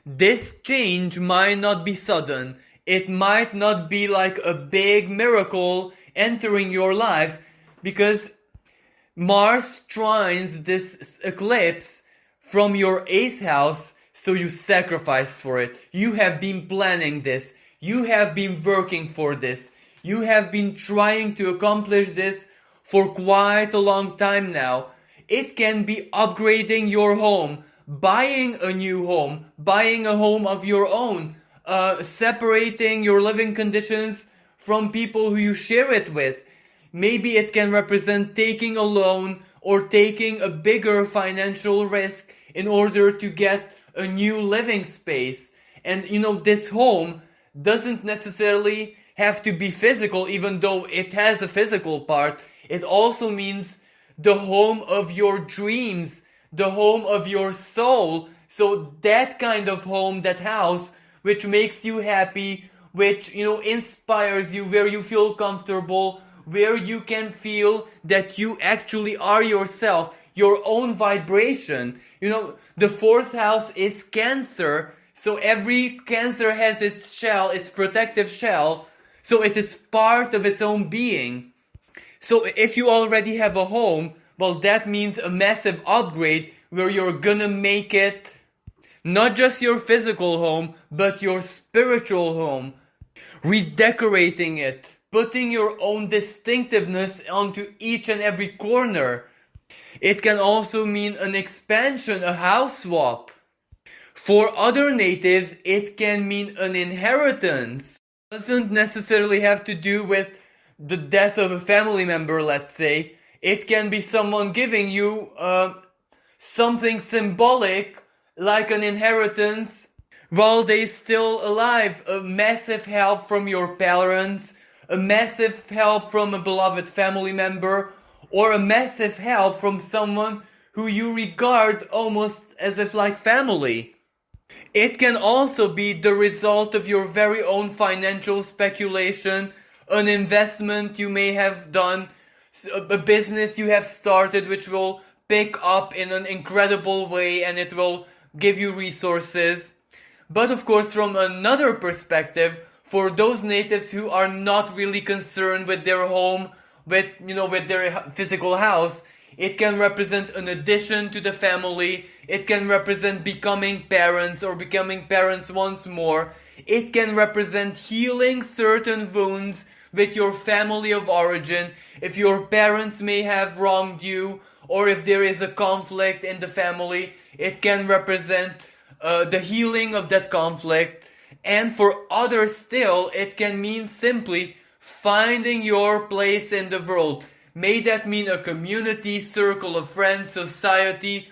This change might not be sudden. It might not be like a big miracle entering your life because Mars trines this eclipse from your 8th house, so you sacrifice for it. You have been planning this. You have been working for this. You have been trying to accomplish this for quite a long time now. It can be upgrading your home, buying a new home, buying a home of your own, separating your living conditions from people who you share it with. Maybe it can represent taking a loan or taking a bigger financial risk in order to get a new living space. And this home doesn't necessarily have to be physical, even though it has a physical part. It also means the home of your dreams, the home of your soul. So that kind of home, that house, which makes you happy, which, inspires you, where you feel comfortable, where you can feel that you actually are yourself, your own vibration. The 4th house is Cancer, so every Cancer has its shell, its protective shell, so it is part of its own being. So if you already have a home, well, that means a massive upgrade where you're gonna make it not just your physical home, but your spiritual home. Redecorating it, putting your own distinctiveness onto each and every corner. It can also mean an expansion, a house swap. For other natives, it can mean an inheritance. It doesn't necessarily have to do with the death of a family member, let's say. It can be someone giving you something symbolic, like an inheritance, while they're still alive, a massive help from your parents, a massive help from a beloved family member, or a massive help from someone who you regard almost as if like family. It can also be the result of your very own financial speculation, an investment you may have done, a business you have started which will pick up in an incredible way and it will give you resources. But of course, from another perspective, for those natives who are not really concerned with their home, with their physical house, it can represent an addition to the family. It can represent becoming parents or becoming parents once more. It can represent healing certain wounds with your family of origin. If your parents may have wronged you, or if there is a conflict in the family, it can represent the healing of that conflict. And for others still, it can mean simply finding your place in the world. May that mean a community, circle of friends, society,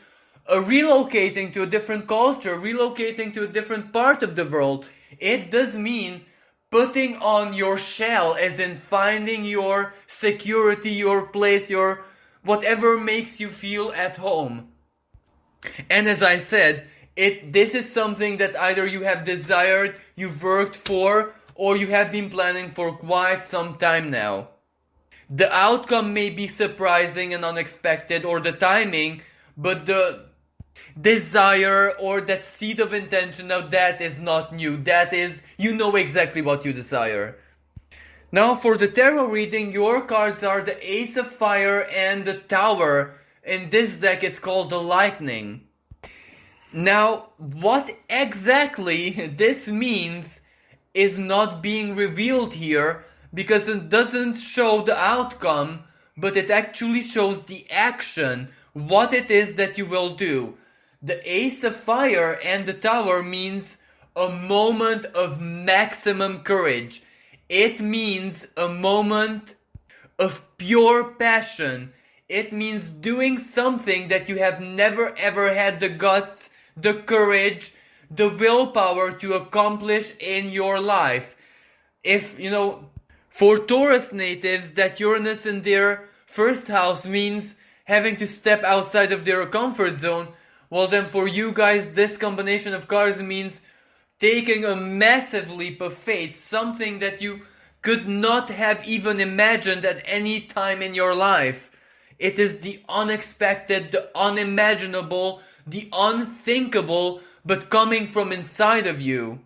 relocating to a different culture, relocating to a different part of the world. It does mean putting on your shell, as in finding your security, your place, your whatever makes you feel at home. And as I said, this is something that either you have desired, you've worked for, or you have been planning for quite some time now. The outcome may be surprising and unexpected, or the timing, but the desire or that seed of intention, now that is not new. That is, you know exactly what you desire. Now for the tarot reading, your cards are the Ace of Fire and the Tower. In this deck it's called the Lightning. Now, what exactly this means is not being revealed here, because it doesn't show the outcome, but it actually shows the action, what it is that you will do. The Ace of Fire and the Tower means a moment of maximum courage. It means a moment of pure passion. It means doing something that you have never ever had the guts, the courage, the willpower to accomplish in your life. If, for Taurus natives, that Uranus in their first house means having to step outside of their comfort zone, well then for you guys, this combination of cards means taking a massive leap of faith, something that you could not have even imagined at any time in your life. It is the unexpected, the unimaginable, the unthinkable, but coming from inside of you.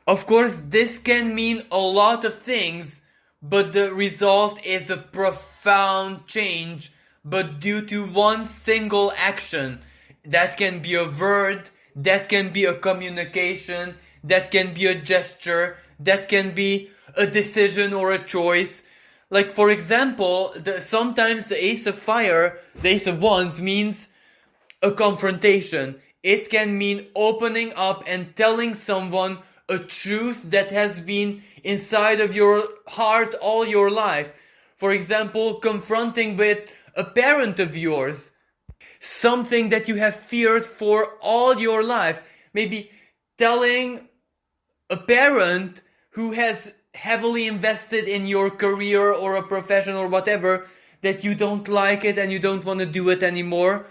Of course, this can mean a lot of things, but the result is a profound change, but due to one single action. That can be a word, that can be a communication, that can be a gesture, that can be a decision or a choice. Like for example, sometimes the Ace of Fire, the Ace of Wands means a confrontation. It can mean opening up and telling someone a truth that has been inside of your heart all your life. For example, confronting with a parent of yours, something that you have feared for all your life. Maybe telling a parent who has heavily invested in your career or a profession or whatever that you don't like it and you don't want to do it anymore.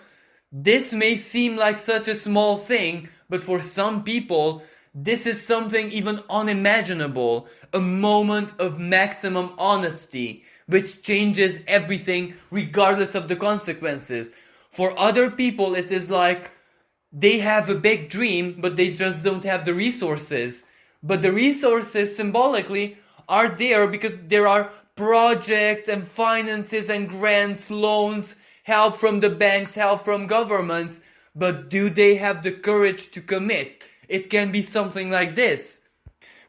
This may seem like such a small thing, but for some people, this is something even unimaginable. A moment of maximum honesty, which changes everything regardless of the consequences. For other people, it is like they have a big dream, but they just don't have the resources. But the resources symbolically are there because there are projects and finances and grants, loans, help from the banks, help from governments. But do they have the courage to commit? It can be something like this.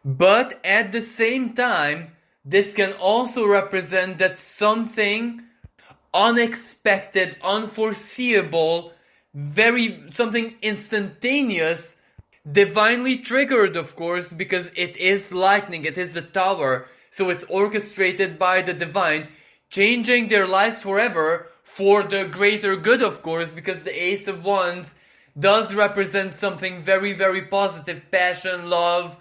But at the same time, this can also represent that something unexpected, unforeseeable, something instantaneous, divinely triggered, of course, because it is lightning, it is the tower, so it's orchestrated by the divine, changing their lives forever for the greater good, of course, because the Ace of Wands does represent something very, very positive, passion, love,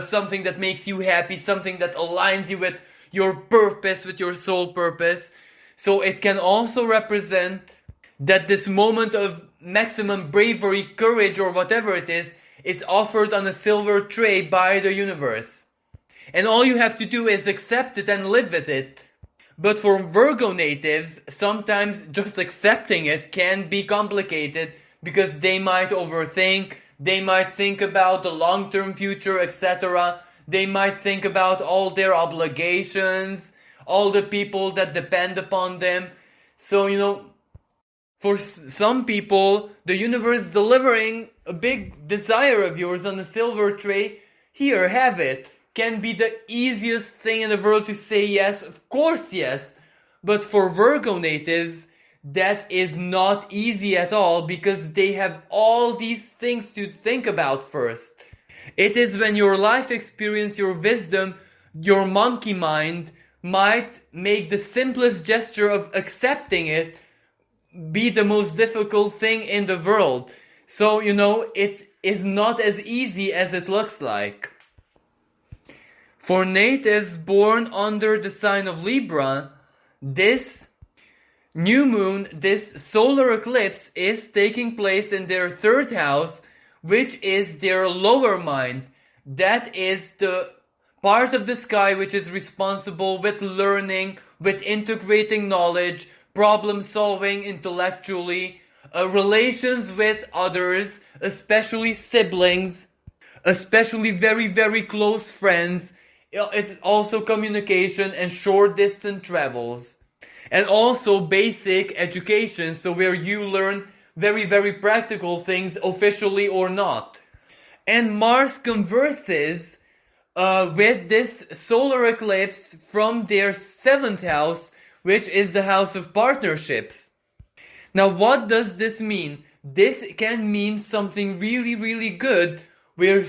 something that makes you happy, something that aligns you with your purpose, with your soul purpose. So it can also represent that this moment of maximum bravery, courage, or whatever it is, it's offered on a silver tray by the universe. And all you have to do is accept it and live with it. But for Virgo natives, sometimes just accepting it can be complicated because they might overthink, they might think about the long-term future, etc. They might think about all their obligations, all the people that depend upon them. So, for some people, the universe delivering a big desire of yours on a silver tray, here, have it, can be the easiest thing in the world to say yes, of course yes. But for Virgo natives, that is not easy at all because they have all these things to think about first. It is when your life experience, your wisdom, your monkey mind might make the simplest gesture of accepting it be the most difficult thing in the world. So, it is not as easy as it looks like. For natives born under the sign of Libra, this new moon, this solar eclipse is taking place in their third house, which is their lower mind. That is the part of the sky which is responsible with learning, with integrating knowledge, problem solving intellectually, relations with others, especially siblings, especially very, very close friends. It's also communication and short distance travels. And also basic education, so where you learn very, very practical things, officially or not. And Mars converses with this solar eclipse from their 7th house, which is the house of partnerships. Now, what does this mean? This can mean something really, really good, where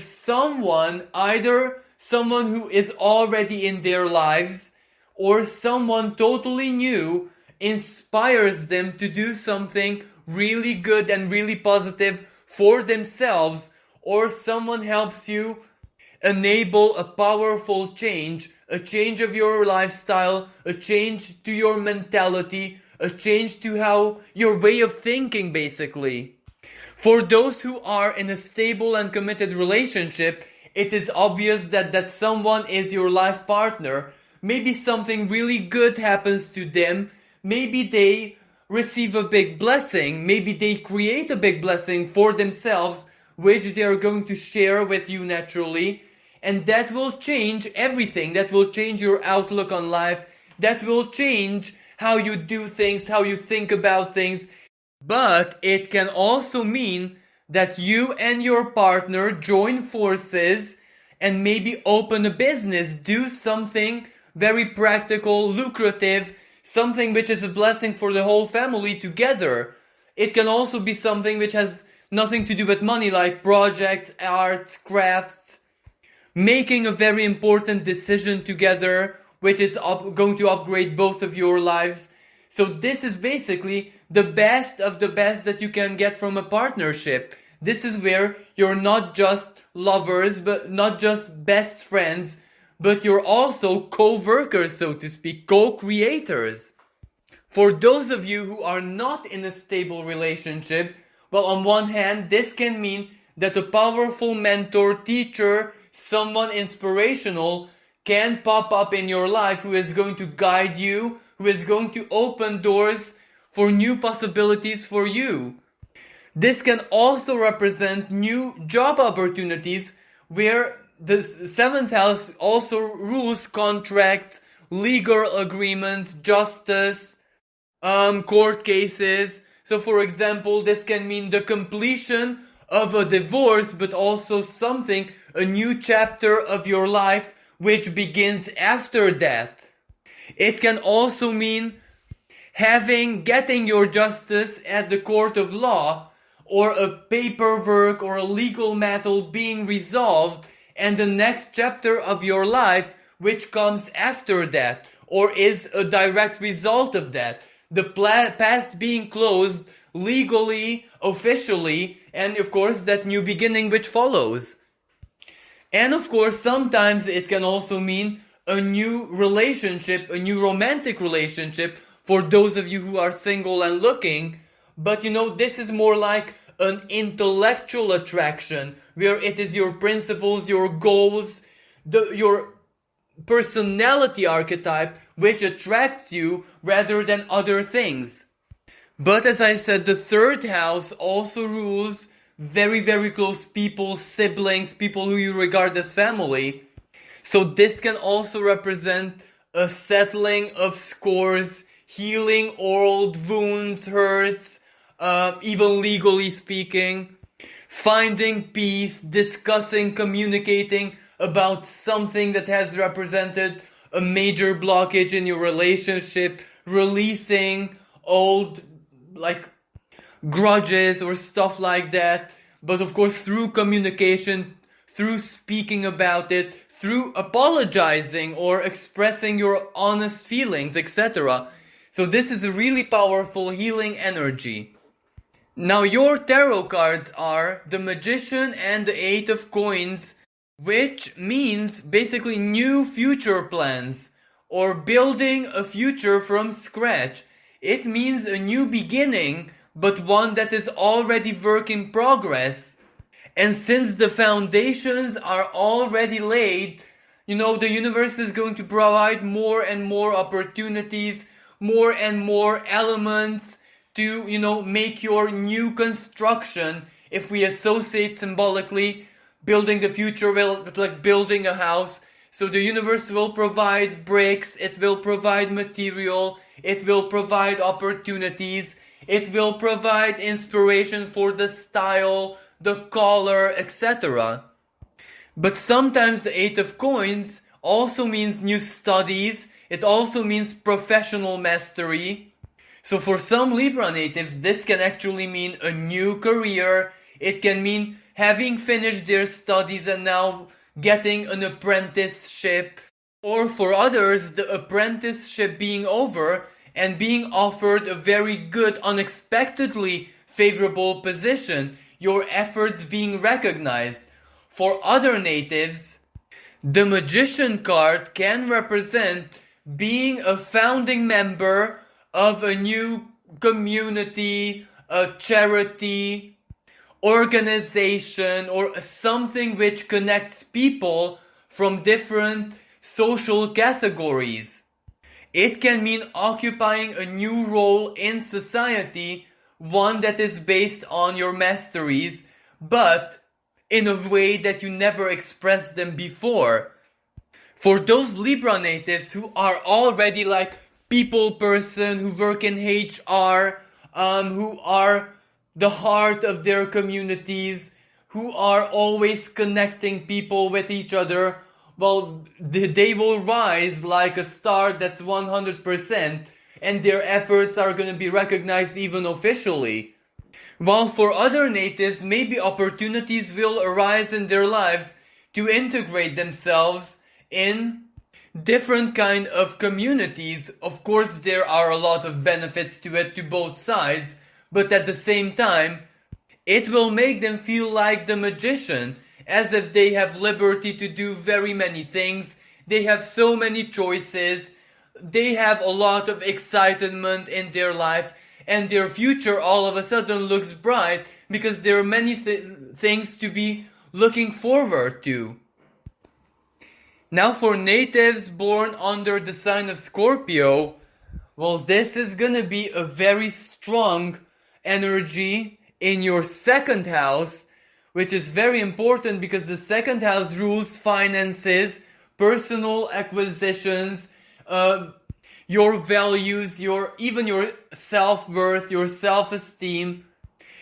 either someone who is already in their lives, or someone totally new, inspires them to do something really good and really positive for themselves, or someone helps you enable a powerful change, a change of your lifestyle, a change to your mentality, a change to how your way of thinking, basically. For those who are in a stable and committed relationship, it is obvious that someone is your life partner. Maybe something really good happens to them. Maybe they receive a big blessing. Maybe they create a big blessing for themselves, which they are going to share with you naturally. And that will change everything. That will change your outlook on life. That will change how you do things, how you think about things. But it can also mean that you and your partner join forces and maybe open a business, do something very practical, lucrative, something which is a blessing for the whole family together. It can also be something which has nothing to do with money, like projects, arts, crafts, making a very important decision together, which is going to upgrade both of your lives. So this is basically the best of the best that you can get from a partnership. This is where you're not just lovers, but not just best friends, but you're also co-workers, so to speak, co-creators. For those of you who are not in a stable relationship, well, on one hand, this can mean that a powerful mentor, teacher, someone inspirational can pop up in your life who is going to guide you, who is going to open doors for new possibilities for you. This can also represent new job opportunities where the 7th house also rules contracts, legal agreements, justice, court cases. So for example, this can mean the completion of a divorce, but also a new chapter of your life which begins after that. It can also mean getting your justice at the court of law, or a paperwork or a legal matter being resolved, and the next chapter of your life which comes after that, or is a direct result of that. The past being closed, legally, officially, and of course that new beginning which follows. And of course, sometimes it can also mean a new relationship, a new romantic relationship for those of you who are single and looking. But this is more like an intellectual attraction, where it is your principles, your goals, your personality archetype which attracts you rather than other things. But as I said, the third house also rules very, very close people, siblings, people who you regard as family. So this can also represent a settling of scores, healing old wounds, hurts, even legally speaking, finding peace, discussing, communicating about something that has represented a major blockage in your relationship, releasing old grudges or stuff like that. But of course, through communication, through speaking about it, through apologizing or expressing your honest feelings, etc. So this is a really powerful healing energy. Now your tarot cards are the Magician and the Eight of Coins, which means basically new future plans or building a future from scratch. It means a new beginning, but one that is already work in progress. And since the foundations are already laid, the universe is going to provide more and more opportunities, more and more elements to, make your new construction. If we associate symbolically building the future with like building a house, so the universe will provide bricks, it will provide material, it will provide opportunities, it will provide inspiration for the style, the color, etc. But sometimes the Eight of Coins also means new studies, it also means professional mastery. So for some Libra natives, this can actually mean a new career, it can mean having finished their studies and now getting an apprenticeship. Or for others, the apprenticeship being over and being offered a very good, unexpectedly favorable position, your efforts being recognized. For other natives, the Magician card can represent being a founding member of a new community, a charity, organization, or something which connects people from different social categories. It can mean occupying a new role in society, one that is based on your masteries, but in a way that you never expressed them before. For those Libra natives who are already like people person, who work in HR, who are the heart of their communities, who are always connecting people with each other, well, they will rise like a star that's 100%, and their efforts are going to be recognized even officially. While for other natives, maybe opportunities will arise in their lives to integrate themselves in different kind of communities. Of course, there are a lot of benefits to it to both sides, but at the same time, it will make them feel like the Magician, as if they have liberty to do very many things, they have so many choices, they have a lot of excitement in their life, and their future all of a sudden looks bright because there are many things to be looking forward to. Now for natives born under the sign of Scorpio, well, this is gonna be a very strong energy in your second house, which is very important because the second house rules finances, personal acquisitions, your values, even your self-worth, your self-esteem,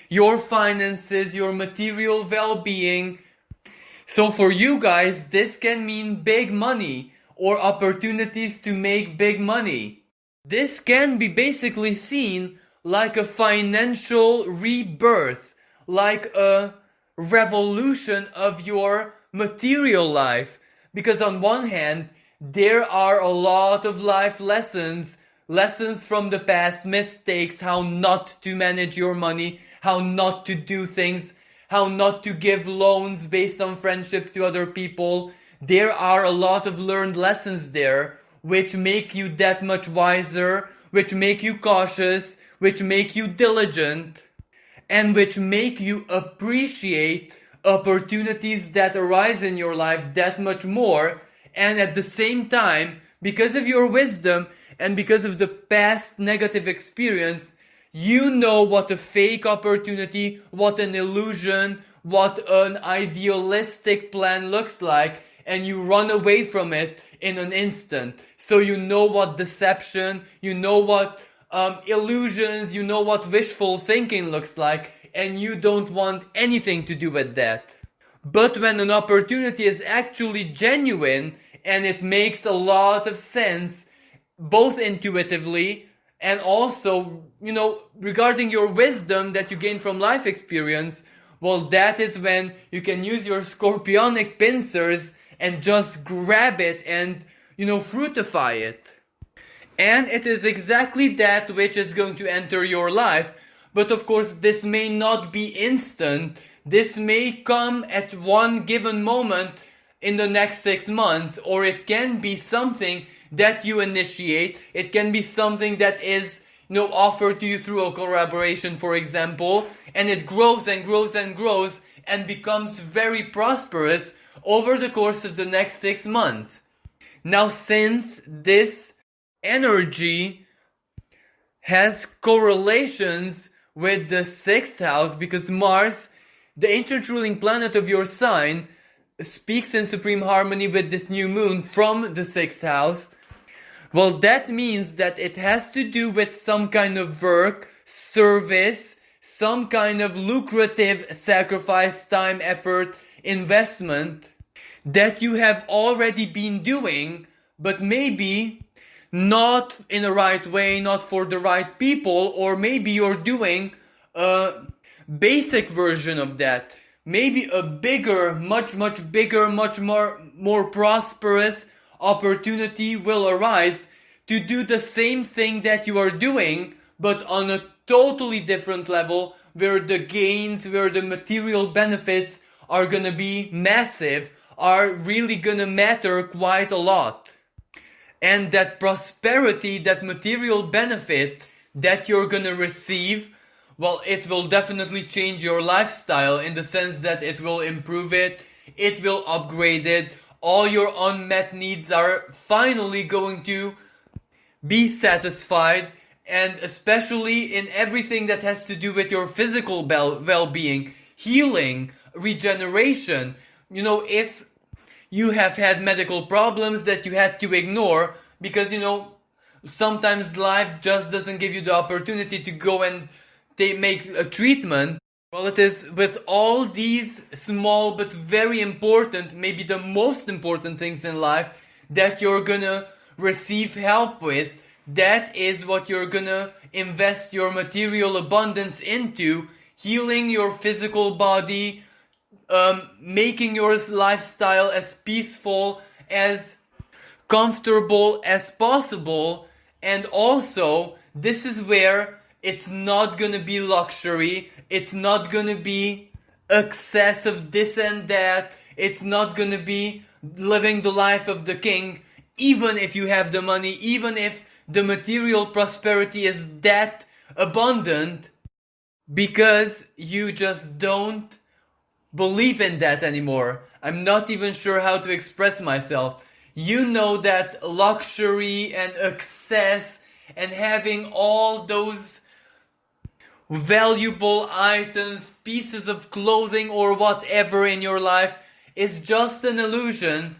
your finances, your material well-being. So for you guys, this can mean big money or opportunities to make big money. This can be basically seen like a financial rebirth, like a revolution of your material life. Because on one hand, there are a lot of life lessons lessons from the past, mistakes, how not to manage your money, how not to do things, how not to give loans based on friendship to other people. There are a lot of learned lessons there, which make you that much wiser, which make you cautious, which make you diligent, and which make you appreciate opportunities that arise in your life that much more. And at the same time, because of your wisdom and because of the past negative experience, you know what a fake opportunity, what an illusion, what an idealistic plan looks like, and you run away from it in an instant. So you know what deception, you know what illusions, you know what wishful thinking looks like, and you don't want anything to do with that. But when an opportunity is actually genuine and it makes a lot of sense, both intuitively and also, regarding your wisdom that you gain from life experience, well, that is when you can use your scorpionic pincers and just grab it and, fruitify it. And it is exactly that which is going to enter your life. But of course, this may not be instant. This may come at one given moment in the next 6 months, or it can be something that you initiate. It can be something that is, offered to you through a collaboration, for example, and it grows and grows and grows and becomes very prosperous over the course of the next 6 months. Now, since this energy has correlations with the 6th house, because Mars, the ancient ruling planet of your sign, speaks in supreme harmony with this new moon from the 6th house, well, that means that it has to do with some kind of work, service, some kind of lucrative sacrifice, time, effort, investment that you have already been doing, but maybe not in the right way, not for the right people, or maybe you're doing a basic version of that. Maybe a bigger, much bigger, much more prosperous opportunity will arise to do the same thing that you are doing, but on a totally different level, where the gains, where the material benefits are gonna be massive, are really gonna matter quite a lot. And that prosperity, that material benefit that you're gonna receive, well, it will definitely change your lifestyle in the sense that it will improve it, it will upgrade it, all your unmet needs are finally going to be satisfied, and especially in everything that has to do with your physical well-being, healing, regeneration. If you have had medical problems that you had to ignore because, sometimes life just doesn't give you the opportunity to go and make a treatment. Well, it is with all these small but very important, maybe the most important things in life that you're gonna receive help with. That is what you're gonna invest your material abundance into, healing your physical body, making your lifestyle as peaceful, as comfortable as possible. And also, this is where it's not gonna be luxury, it's not gonna be excessive this and that, it's not gonna be living the life of the king, even if you have the money, even if the material prosperity is that abundant, because you just don't believe in that anymore. I'm not even sure how to express myself. You know that luxury and excess and having all those valuable items, pieces of clothing or whatever in your life is just an illusion.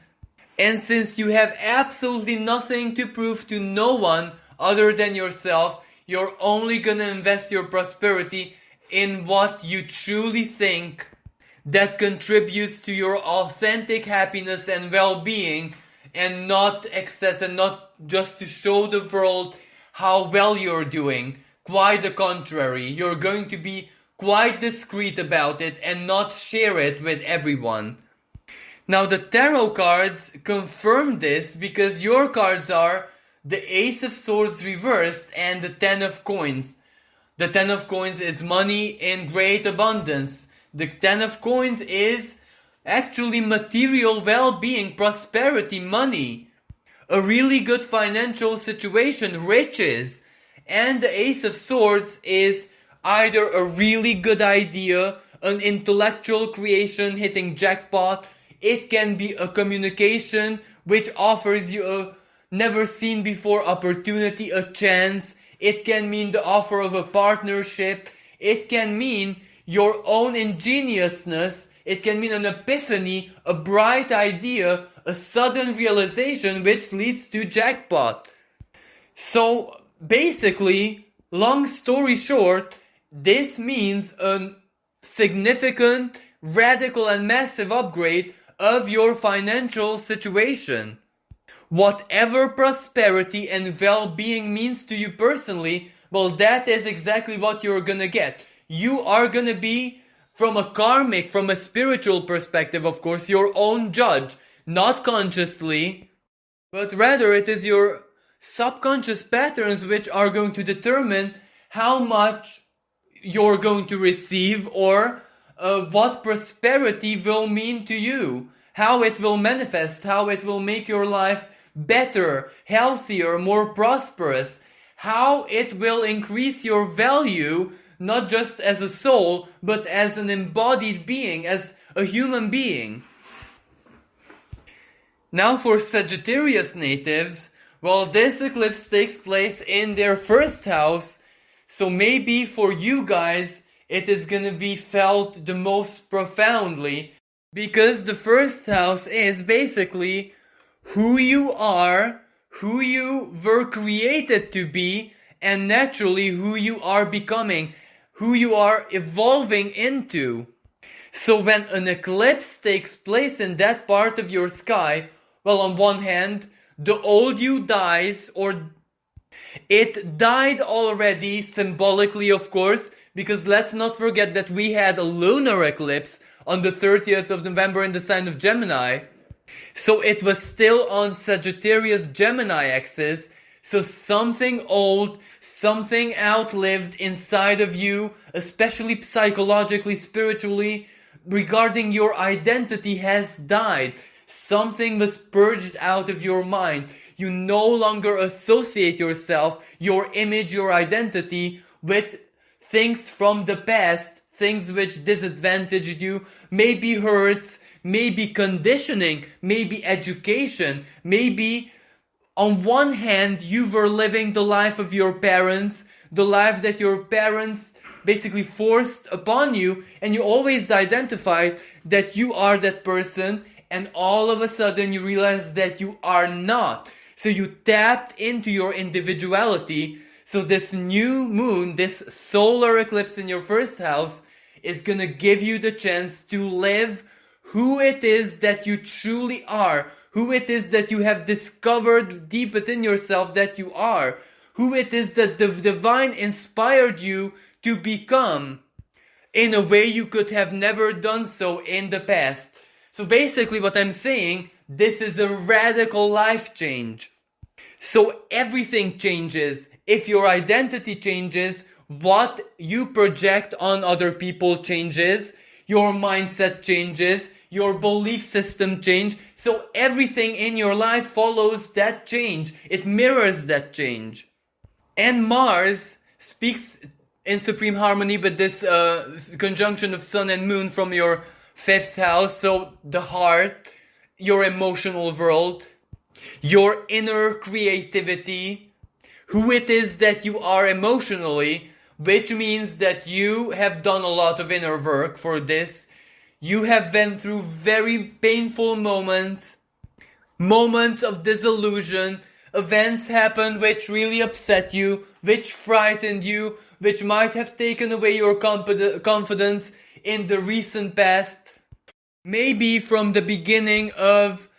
And since you have absolutely nothing to prove to no one other than yourself, you're only gonna invest your prosperity in what you truly think that contributes to your authentic happiness and well-being, and not excess, and not just to show the world how well you're doing. Quite the contrary, you're going to be quite discreet about it and not share it with everyone. Now the tarot cards confirm this, because your cards are the Ace of Swords reversed, and the Ten of Coins. The Ten of Coins is money in great abundance. The Ten of Coins is actually material well-being, prosperity, money, a really good financial situation, riches. And the Ace of Swords is either a really good idea, an intellectual creation hitting jackpot. It can be a communication which offers you a never seen before opportunity, a chance. It can mean the offer of a partnership. It can mean your own ingeniousness. It can mean an epiphany, a bright idea, a sudden realization which leads to jackpot. So basically, long story short, this means a significant, radical and massive upgrade of your financial situation. Whatever prosperity and well-being means to you personally, well, that is exactly what you're gonna get. You are gonna be, from a karmic, from a spiritual perspective, of course, your own judge. Not consciously, but rather it is your subconscious patterns which are going to determine how much you're going to receive, or what prosperity will mean to you, how it will manifest, how it will make your life better, healthier, more prosperous, how it will increase your value, not just as a soul, but as an embodied being, as a human being. Now for Sagittarius natives, well, this eclipse takes place in their first house, so maybe for you guys it is gonna be felt the most profoundly, because the first house is basically who you are, who you were created to be, and naturally who you are becoming, who you are evolving into. So when an eclipse takes place in that part of your sky, well, on one hand, the old you dies, or it died already, symbolically of course, because let's not forget that we had a lunar eclipse on the 30th of November in the sign of Gemini. So it was still on Sagittarius Gemini axis. So something old, something outlived inside of you, especially psychologically, spiritually, regarding your identity has died. Something was purged out of your mind. You no longer associate yourself, your image, your identity with things from the past, things which disadvantaged you, maybe hurts, maybe conditioning, maybe education, maybe on one hand you were living the life of your parents, the life that your parents basically forced upon you, and you always identified that you are that person, and all of a sudden you realize that you are not. So you tapped into your individuality. So this new moon, this solar eclipse in your first house, is gonna give you the chance to live who it is that you truly are, who it is that you have discovered deep within yourself that you are, who it is that the divine inspired you to become in a way you could have never done so in the past. So basically what I'm saying, this is a radical life change. So everything changes. If your identity changes, what you project on other people changes, your mindset changes, your belief system change. So everything in your life follows that change. It mirrors that change. And Mars speaks in supreme harmony with this conjunction of sun and moon from your fifth house. So the heart, your emotional world, your inner creativity, who it is that you are emotionally, which means that you have done a lot of inner work for this. You have been through very painful moments of disillusion, events happened which really upset you, which frightened you, which might have taken away your confidence in the recent past. Maybe from the beginning of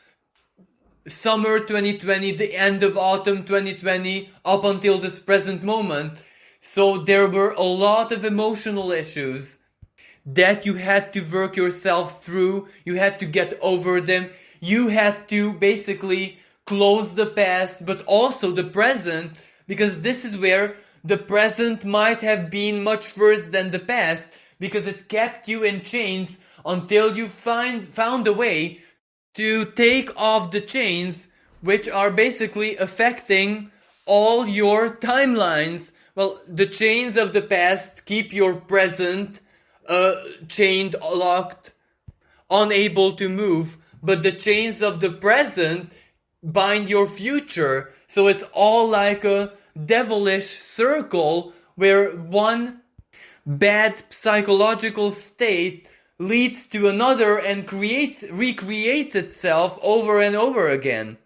summer 2020, the end of autumn 2020, up until this present moment. So there were a lot of emotional issues that you had to work yourself through. You had to get over them. You had to basically close the past, but also the present, because this is where the present might have been much worse than the past, because it kept you in chains until you found a way to take off the chains, which are basically affecting all your timelines. Well, the chains of the past keep your present chained, locked, unable to move, but the chains of the present bind your future. So it's all like a devilish circle where one bad psychological state leads to another and recreates itself over and over again.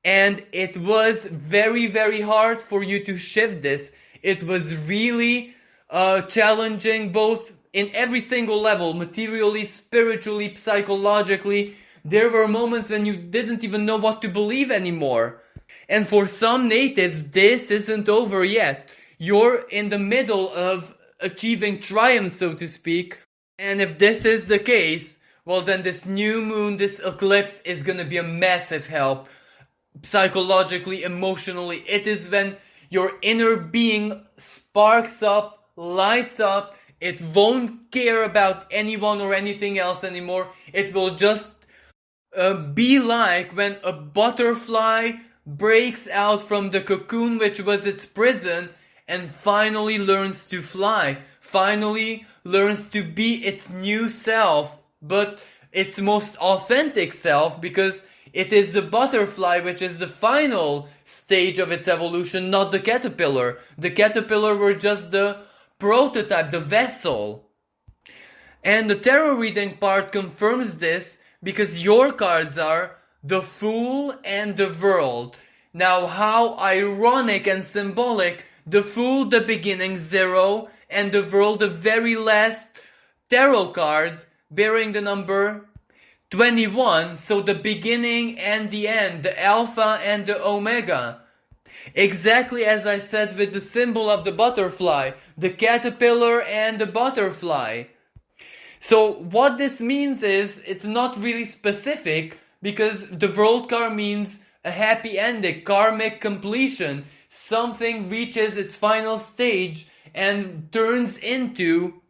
And it was very, very hard for you to shift this. It was really challenging, both in every single level, materially, spiritually, psychologically. There were moments when you didn't even know what to believe anymore. And for some natives, this isn't over yet. You're in the middle of achieving triumph, so to speak. And if this is the case, well then this new moon, this eclipse is gonna be a massive help. Psychologically, emotionally. It is when your inner being sparks up, lights up. It won't care about anyone or anything else anymore. It will just be like when a butterfly breaks out from the cocoon which was its prison and finally learns to fly, finally learns to be its new self, but its most authentic self, because it is the butterfly which is the final stage of its evolution, not the caterpillar. The caterpillar were just the prototype, the vessel. And the tarot reading part confirms this, because your cards are the Fool and the World. Now, how ironic and symbolic. The Fool, the beginning, 0, and the World, the very last tarot card, bearing the number 21, so the beginning and the end, the Alpha and the Omega. Exactly as I said with the symbol of the butterfly, the caterpillar and the butterfly. So what this means is, it's not really specific, because the World card means a happy ending, karmic completion. Something reaches its final stage and turns into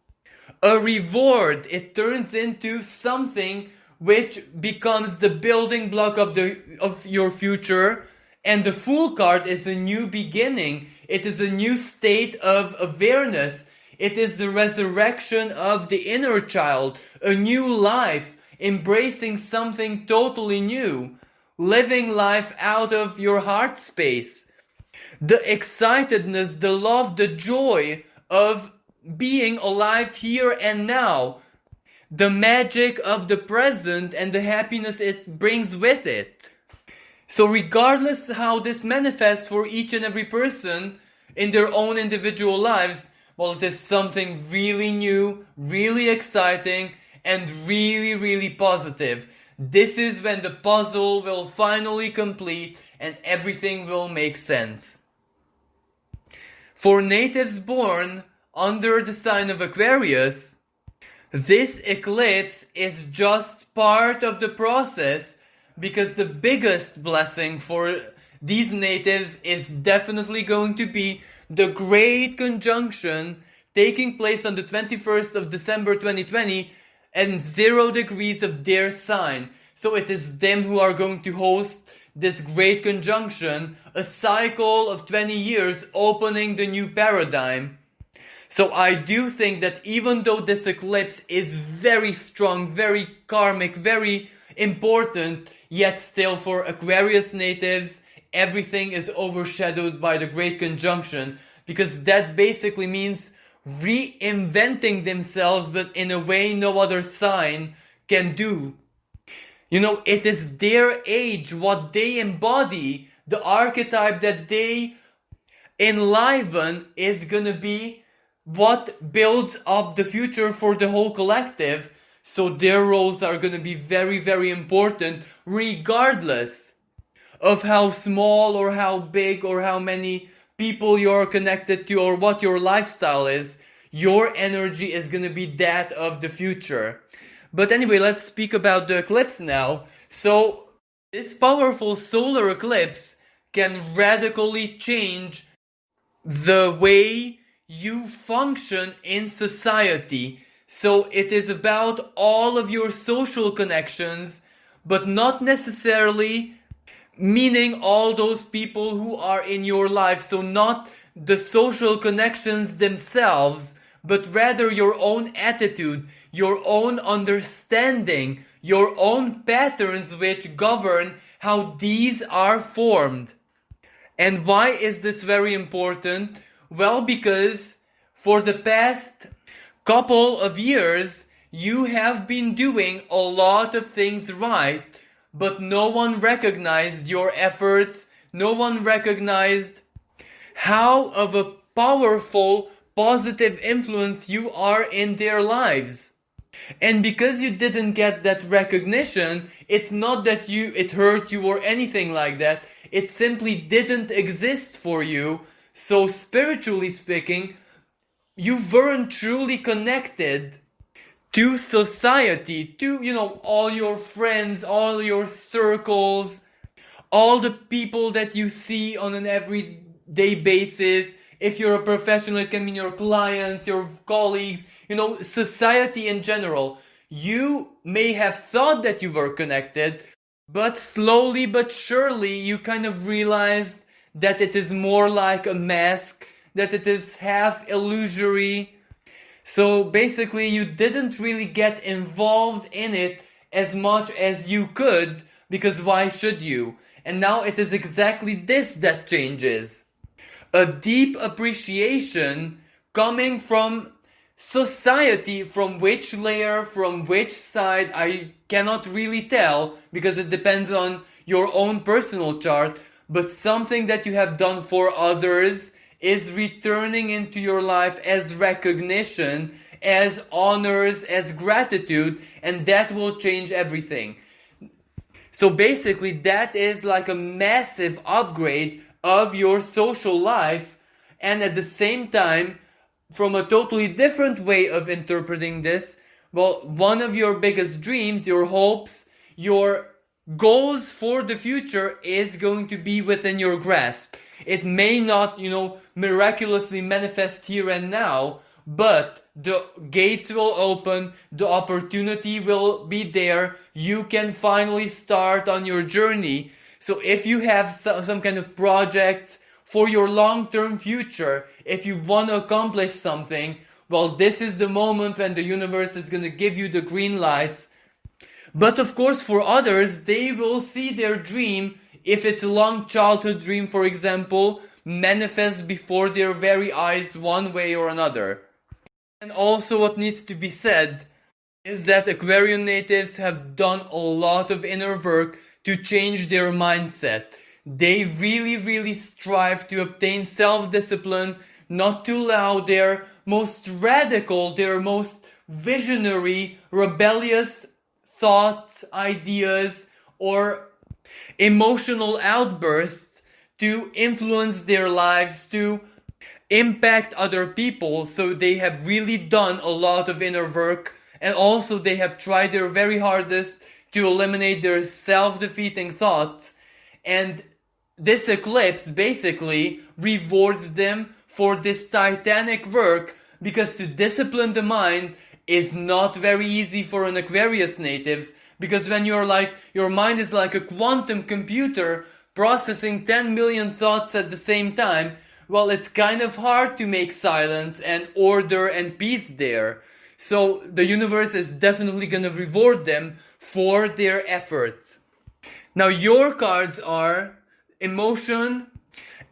a reward. It turns into something which becomes the building block of your future. And the Fool card is a new beginning. It is a new state of awareness. It is the resurrection of the inner child, a new life, embracing something totally new, living life out of your heart space. The excitedness, the love, the joy of being alive here and now. The magic of the present and the happiness it brings with it. So regardless how this manifests for each and every person in their own individual lives, well, it is something really new, really exciting, and really, really positive. This is when the puzzle will finally complete and everything will make sense. For natives born under the sign of Aquarius, this eclipse is just part of the process, because the biggest blessing for these natives is definitely going to be the Great Conjunction taking place on the 21st of December 2020 and 0 degrees of their sign. So it is them who are going to host this Great Conjunction, a cycle of 20 years opening the new paradigm. So I do think that even though this eclipse is very strong, very karmic, very important, yet still for Aquarius natives, everything is overshadowed by the Great Conjunction, because that basically means reinventing themselves, but in a way no other sign can do. You know, it is their age, what they embody, the archetype that they enliven is gonna be what builds up the future for the whole collective. So their roles are gonna be very, very important, regardless of how small or how big or how many people you're connected to or what your lifestyle is. Your energy is gonna be that of the future. But anyway, let's speak about the eclipse now. So This powerful solar eclipse can radically change the way you function in society. So it is about all of your social connections, but not necessarily meaning all those people who are in your life. So not the social connections themselves, but rather your own attitude, your own understanding, your own patterns which govern how these are formed. And why is this very important? Well, because for the past couple of years, you have been doing a lot of things right, but no one recognized your efforts. No one recognized how of a powerful, positive influence you are in their lives. And because you didn't get that recognition, it's not that it hurt you or anything like that. It simply didn't exist for you. So spiritually speaking, you weren't truly connected to society, to, all your friends, all your circles, all the people that you see on an everyday basis. If you're a professional, it can mean your clients, your colleagues, society in general. You may have thought that you were connected, but slowly but surely you kind of realized that it is more like a mask, that it is half illusory. So basically you didn't really get involved in it as much as you could, because why should you? And now it is exactly this that changes. A deep appreciation coming from society, from which layer, from which side, I cannot really tell, because it depends on your own personal chart, but something that you have done for others is returning into your life as recognition, as honors, as gratitude, and that will change everything. So basically that is like a massive upgrade of your social life, and at the same time, from a totally different way of interpreting this, well, one of your biggest dreams, your hopes, your goals for the future is going to be within your grasp. It may not, miraculously manifest here and now, but the gates will open, the opportunity will be there, you can finally start on your journey. So if you have some kind of project for your long-term future, if you want to accomplish something, well, this is the moment when the universe is going to give you the green lights. But of course, for others, they will see their dream, if it's a long childhood dream, for example, manifest before their very eyes one way or another. And also what needs to be said is that Aquarian natives have done a lot of inner work to change their mindset. They really, really strive to obtain self-discipline, not to allow their most radical, their most visionary, rebellious thoughts, ideas, or emotional outbursts to influence their lives, to impact other people. So they have really done a lot of inner work, and also they have tried their very hardest to eliminate their self-defeating thoughts. And this eclipse basically rewards them for this titanic work, because to discipline the mind is not very easy for an Aquarius natives, because when your mind is like a quantum computer processing 10 million thoughts at the same time, well, it's kind of hard to make silence and order and peace there. So the universe is definitely going to reward them for their efforts. Now your cards are emotion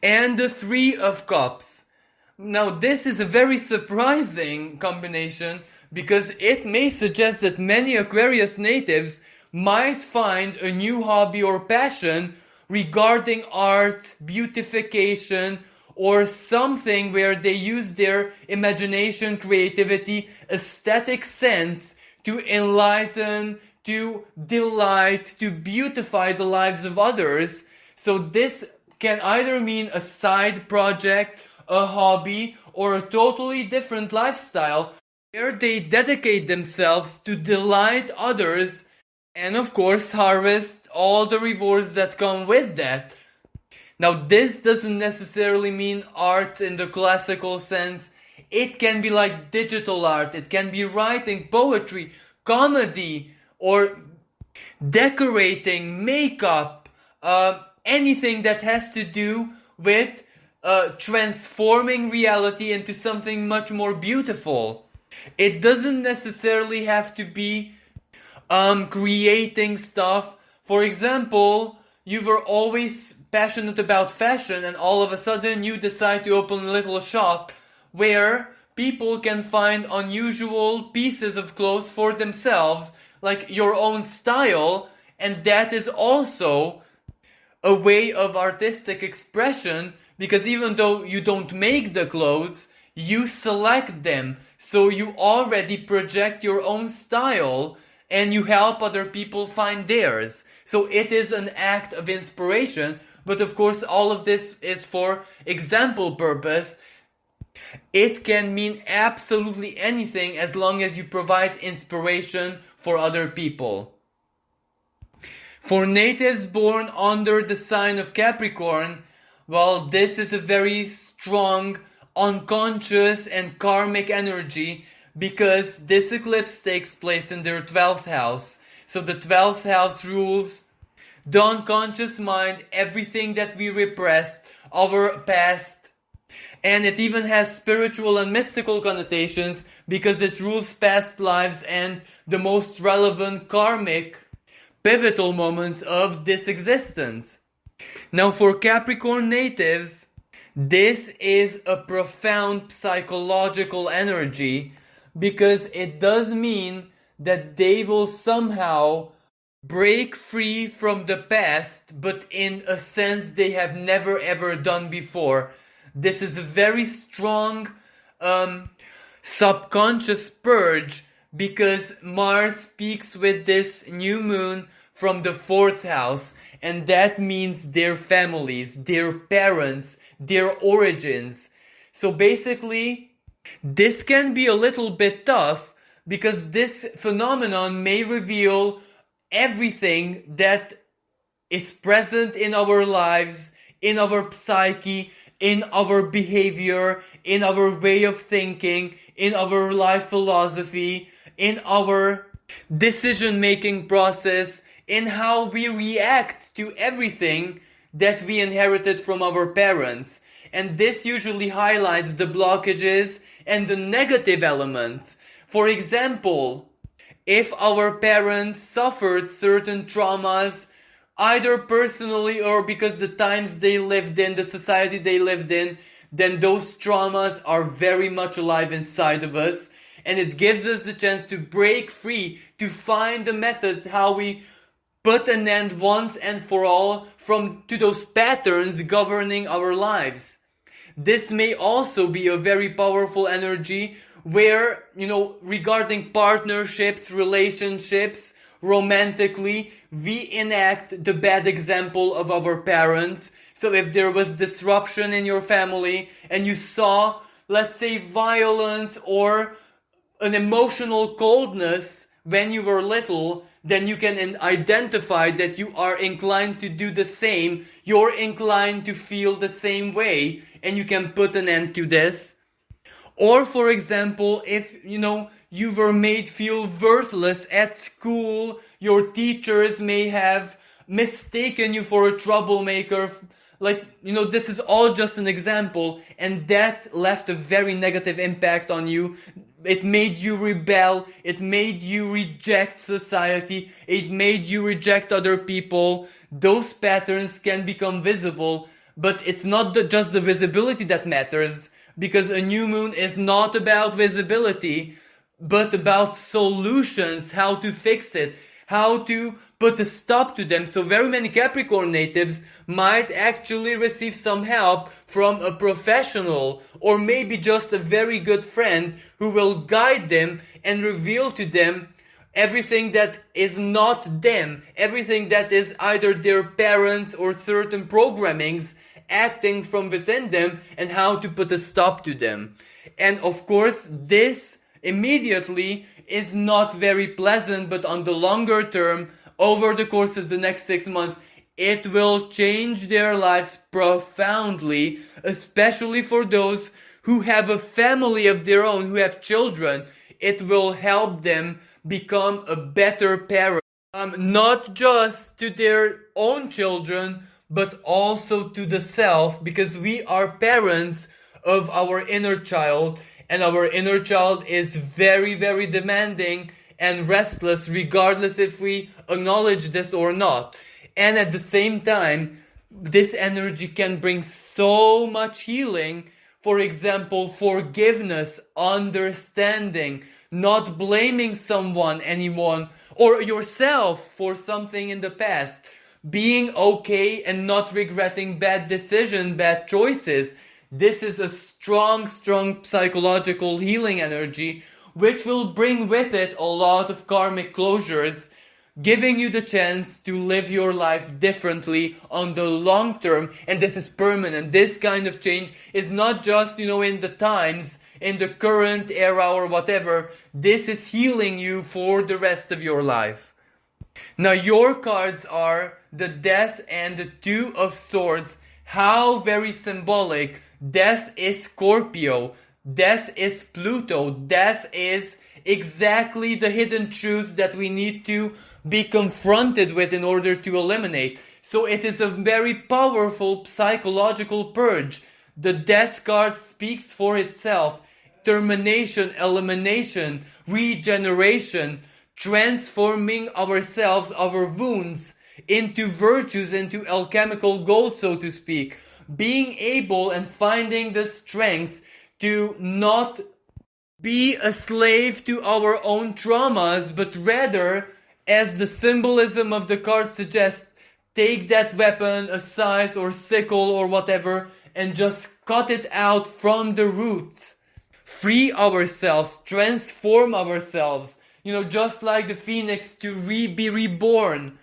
and the Three of Cups. Now this is a very surprising combination, because it may suggest that many Aquarius natives might find a new hobby or passion regarding art, beautification, or something where they use their imagination, creativity, aesthetic sense to enlighten, to delight, to beautify the lives of others. So this can either mean a side project, a hobby, or a totally different lifestyle where they dedicate themselves to delight others and of course harvest all the rewards that come with that. Now, this doesn't necessarily mean art in the classical sense. It can be like digital art, it can be writing, poetry, comedy, or decorating, makeup, anything that has to do with transforming reality into something much more beautiful. It doesn't necessarily have to be creating stuff. For example, you were always passionate about fashion and all of a sudden you decide to open a little shop where people can find unusual pieces of clothes for themselves, like your own style, and that is also a way of artistic expression, because even though you don't make the clothes, you select them, so you already project your own style and you help other people find theirs. So it is an act of inspiration, but of course all of this is for example purpose. It can mean absolutely anything as long as you provide inspiration for other people. For natives born under the sign of Capricorn, well, this is a very strong, unconscious and karmic energy, because this eclipse takes place in their 12th house. So the 12th house rules the unconscious mind, everything that we repressed, our past. And it even has spiritual and mystical connotations because it rules past lives and the most relevant karmic pivotal moments of this existence. Now, for Capricorn natives, this is a profound psychological energy, because it does mean that they will somehow break free from the past, but in a sense they have never ever done before. This is a very strong subconscious purge, because Mars speaks with this new moon from the 4th house, and that means their families, their parents, their origins. So basically, this can be a little bit tough, because this phenomenon may reveal everything that is present in our lives, in our psyche, in our behavior, in our way of thinking, in our life philosophy, in our decision-making process, in how we react to everything that we inherited from our parents. And this usually highlights the blockages and the negative elements. For example, if our parents suffered certain traumas, either personally or because the times they lived in, the society they lived in, then those traumas are very much alive inside of us. And it gives us the chance to break free, to find the methods how we put an end once and for all to those patterns governing our lives. This may also be a very powerful energy where, regarding partnerships, relationships, romantically, we enact the bad example of our parents. So if there was disruption in your family and you saw, let's say, violence or an emotional coldness when you were little, then you can identify that you are inclined to do the same. You're inclined to feel the same way, and you can put an end to this. Or, for example, if, you were made feel worthless at school, your teachers may have mistaken you for a troublemaker. This is all just an example, and that left a very negative impact on you. It made you rebel, it made you reject society, it made you reject other people. Those patterns can become visible, but it's not just the visibility that matters, because a new moon is not about visibility, but about solutions, how to fix it, how to put a stop to them. So very many Capricorn natives might actually receive some help from a professional, or maybe just a very good friend who will guide them and reveal to them everything that is not them, everything that is either their parents or certain programmings acting from within them, and how to put a stop to them. And of course, this immediately is not very pleasant, but on the longer term, over the course of the next 6 months, it will change their lives profoundly, especially for those who have a family of their own, who have children. It will help them become a better parent. Not just to their own children, but also to the self, because we are parents of our inner child, and our inner child is very, very demanding and restless, regardless if we acknowledge this or not. And at the same time, this energy can bring so much healing. For example, forgiveness, understanding, not blaming someone, anyone, or yourself for something in the past. Being okay and not regretting bad decisions, bad choices. This is a strong, strong psychological healing energy, which will bring with it a lot of karmic closures, giving you the chance to live your life differently on the long term. And this is permanent. This kind of change is not just, in the times, in the current era or whatever. This is healing you for the rest of your life. Now your cards are the Death and the Two of Swords. How very symbolic. Death is Scorpio. Death is Pluto. Death is exactly the hidden truth that we need to be confronted with in order to eliminate. So it is a very powerful psychological purge. The Death card speaks for itself. Termination, elimination, regeneration, transforming ourselves, our wounds, into virtues, into alchemical gold, so to speak. Being able and finding the strength to not be a slave to our own traumas, but rather, as the symbolism of the card suggests, take that weapon, a scythe or sickle or whatever, and just cut it out from the roots. Free ourselves, transform ourselves, just like the phoenix, to be reborn.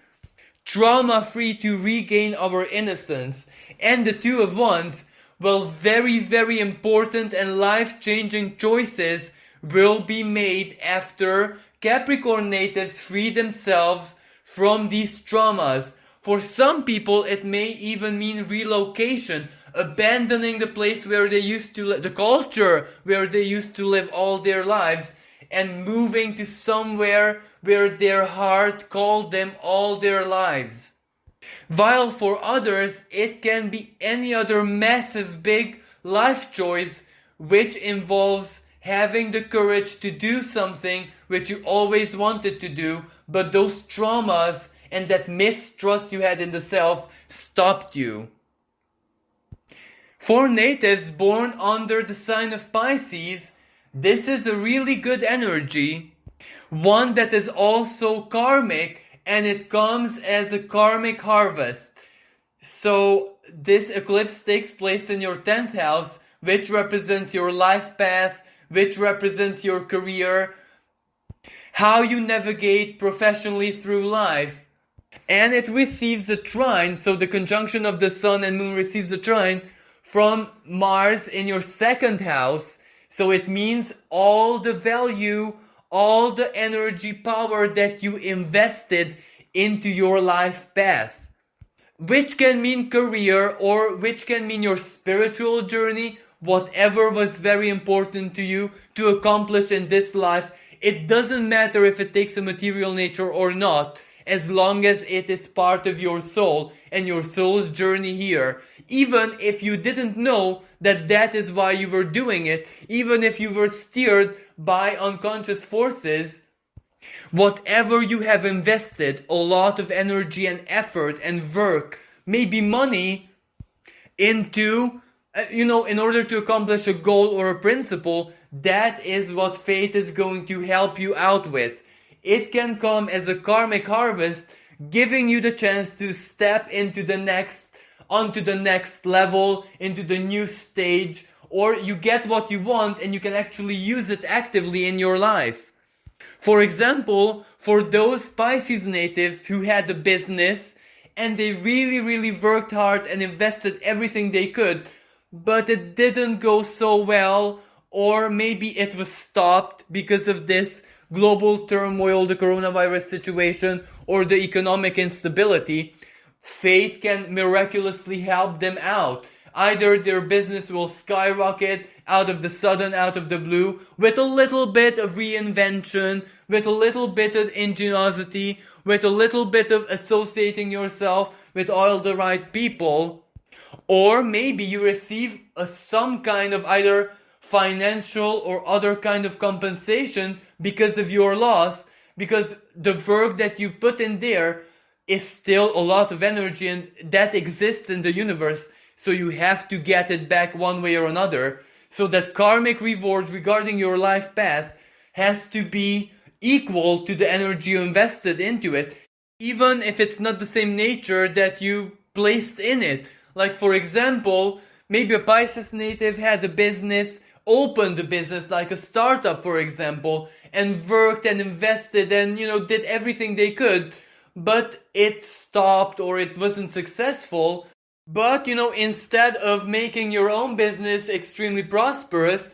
Trauma-free, to regain our innocence. And the Two of Wands, well, very, very important and life-changing choices will be made after Capricorn natives free themselves from these traumas. For some people, it may even mean relocation, abandoning the place where they used to live, the culture where they used to live all their lives, and moving to somewhere where their heart called them all their lives. While for others, it can be any other massive big life choice which involves having the courage to do something which you always wanted to do, but those traumas and that mistrust you had in the self stopped you. For natives born under the sign of Pisces, this is a really good energy, one that is also karmic, and it comes as a karmic harvest. So this eclipse takes place in your 10th house, which represents your life path, which represents your career, how you navigate professionally through life. And it receives a trine, so the conjunction of the sun and moon receives a trine from Mars in your 2nd house. So it means all the value, all the energy, power that you invested into your life path. Which can mean career, or which can mean your spiritual journey, whatever was very important to you to accomplish in this life. It doesn't matter if it takes a material nature or not, as long as it is part of your soul and your soul's journey here. Even if you didn't know that that is why you were doing it, even if you were steered by unconscious forces, whatever you have invested a lot of energy and effort and work, maybe money, into, in order to accomplish a goal or a principle, that is what fate is going to help you out with. It can come as a karmic harvest, giving you the chance to step onto the next level, into the new stage, or you get what you want and you can actually use it actively in your life. For example, for those Pisces natives who had a business and they really, really worked hard and invested everything they could, but it didn't go so well, or maybe it was stopped because of this global turmoil, the coronavirus situation, or the economic instability, fate can miraculously help them out. Either their business will skyrocket out of the sudden, out of the blue, with a little bit of reinvention, with a little bit of ingenuity, with a little bit of associating yourself with all the right people. Or maybe you receive some kind of either financial or other kind of compensation because of your loss, because the work that you put in there is still a lot of energy and that exists in the universe. So you have to get it back one way or another. So that karmic reward regarding your life path has to be equal to the energy you invested into it, even if it's not the same nature that you placed in it. Like, for example, maybe a Pisces native had a business, opened a business like a startup, for example, and worked and invested and, did everything they could, but it stopped or it wasn't successful. But, instead of making your own business extremely prosperous,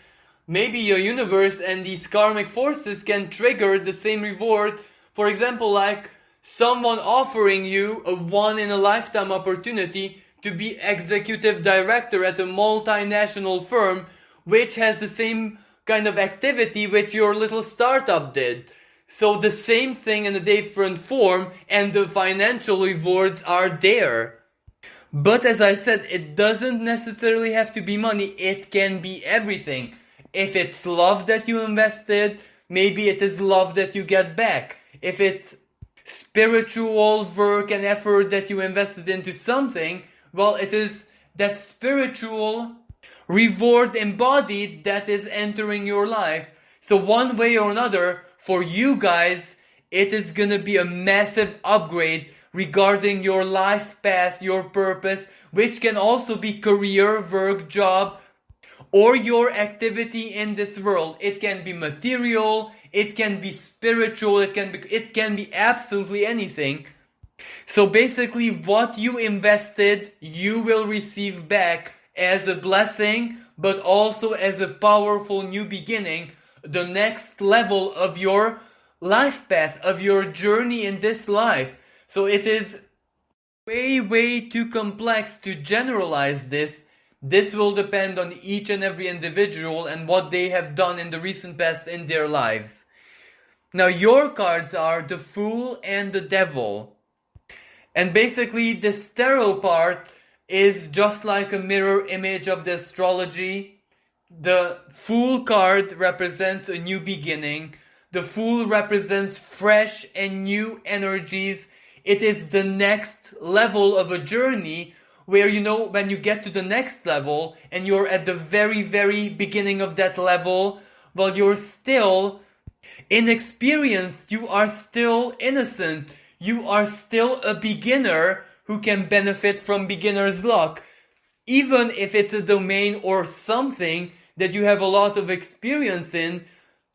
maybe your universe and these karmic forces can trigger the same reward. For example, like someone offering you a one-in-a-lifetime opportunity to be executive director at a multinational firm, which has the same kind of activity which your little startup did. So the same thing in a different form, and the financial rewards are there. But as I said, it doesn't necessarily have to be money. It can be everything. If it's love that you invested, maybe it is love that you get back. If it's spiritual work and effort that you invested into something, well, it is that spiritual reward embodied that is entering your life. So one way or another, for you guys, it is gonna be a massive upgrade regarding your life path, your purpose, which can also be career, work, job, or your activity in this world. It can be material, it can be spiritual, it can be absolutely anything. So basically, what you invested, you will receive back as a blessing, but also as a powerful new beginning, the next level of your life path, of your journey in this life. So it is way too complex to generalize this. This will depend on each and every individual and what they have done in the recent past in their lives. Now your cards are the Fool and the Devil. And basically this tarot part is just like a mirror image of the astrology. The Fool card represents a new beginning. The Fool represents fresh and new energies. It is the next level of a journey where, when you get to the next level and you're at the very beginning of that level, well, you're still inexperienced, you are still innocent, you are still a beginner who can benefit from beginner's luck. Even if it's a domain or something that you have a lot of experience in,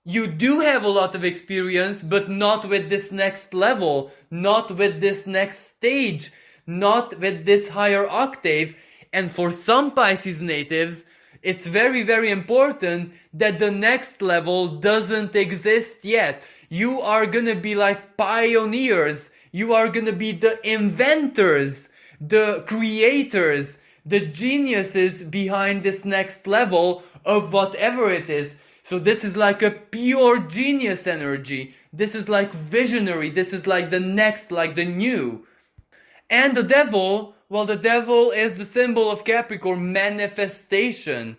you do have a lot of experience, but not with this next level, not with this next stage, not with this higher octave. And for some Pisces natives, it's very important that the next level doesn't exist yet. You are gonna be like pioneers. You are gonna be the inventors, the creators, the geniuses behind this next level of whatever it is. So this is like a pure genius energy. This is like visionary. This is like the next, like the new. And the Devil, well, the Devil is the symbol of Capricorn, manifestation.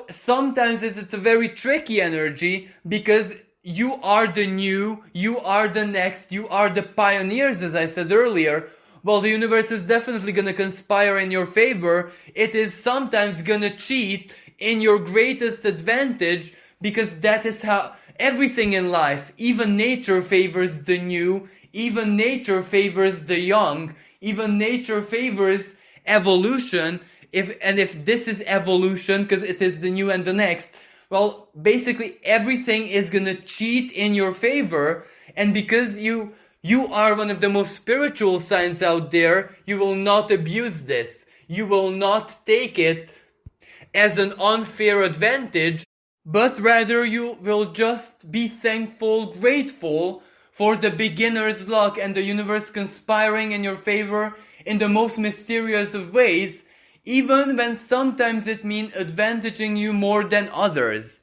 Sometimes it's a very tricky energy because you are the new, you are the next, you are the pioneers, as I said earlier. Well, the universe is definitely going to conspire in your favor. It is sometimes going to cheat in your greatest advantage, because that is how everything in life, even nature favors the new, even nature favors the young, even nature favors evolution. If this is evolution, because it is the new and the next, well, basically everything is gonna cheat in your favor. And because you are one of the most spiritual signs out there, you will not abuse this. You will not take it as an unfair advantage but rather you will just be thankful, grateful for the beginner's luck and the universe conspiring in your favor in the most mysterious of ways, even when sometimes it means advantaging you more than others.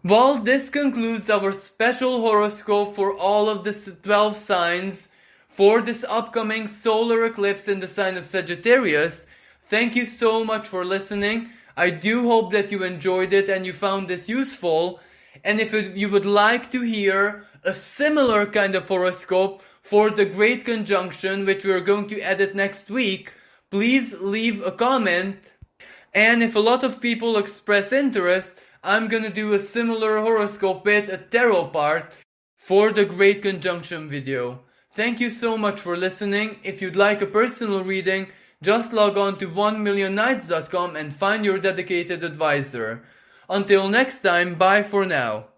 Well, this concludes our special horoscope for all of the 12 signs for this upcoming solar eclipse in the sign of Sagittarius. Thank you so much for listening. I do hope that you enjoyed it and you found this useful. And if you would like to hear a similar kind of horoscope for the Great Conjunction, which we are going to edit next week, please leave a comment. And if a lot of people express interest, I'm gonna do a similar horoscope with a tarot part for the Great Conjunction video. Thank you so much for listening. If you'd like a personal reading, just log on to onemillionnights.com and find your dedicated advisor. Until next time, bye for now.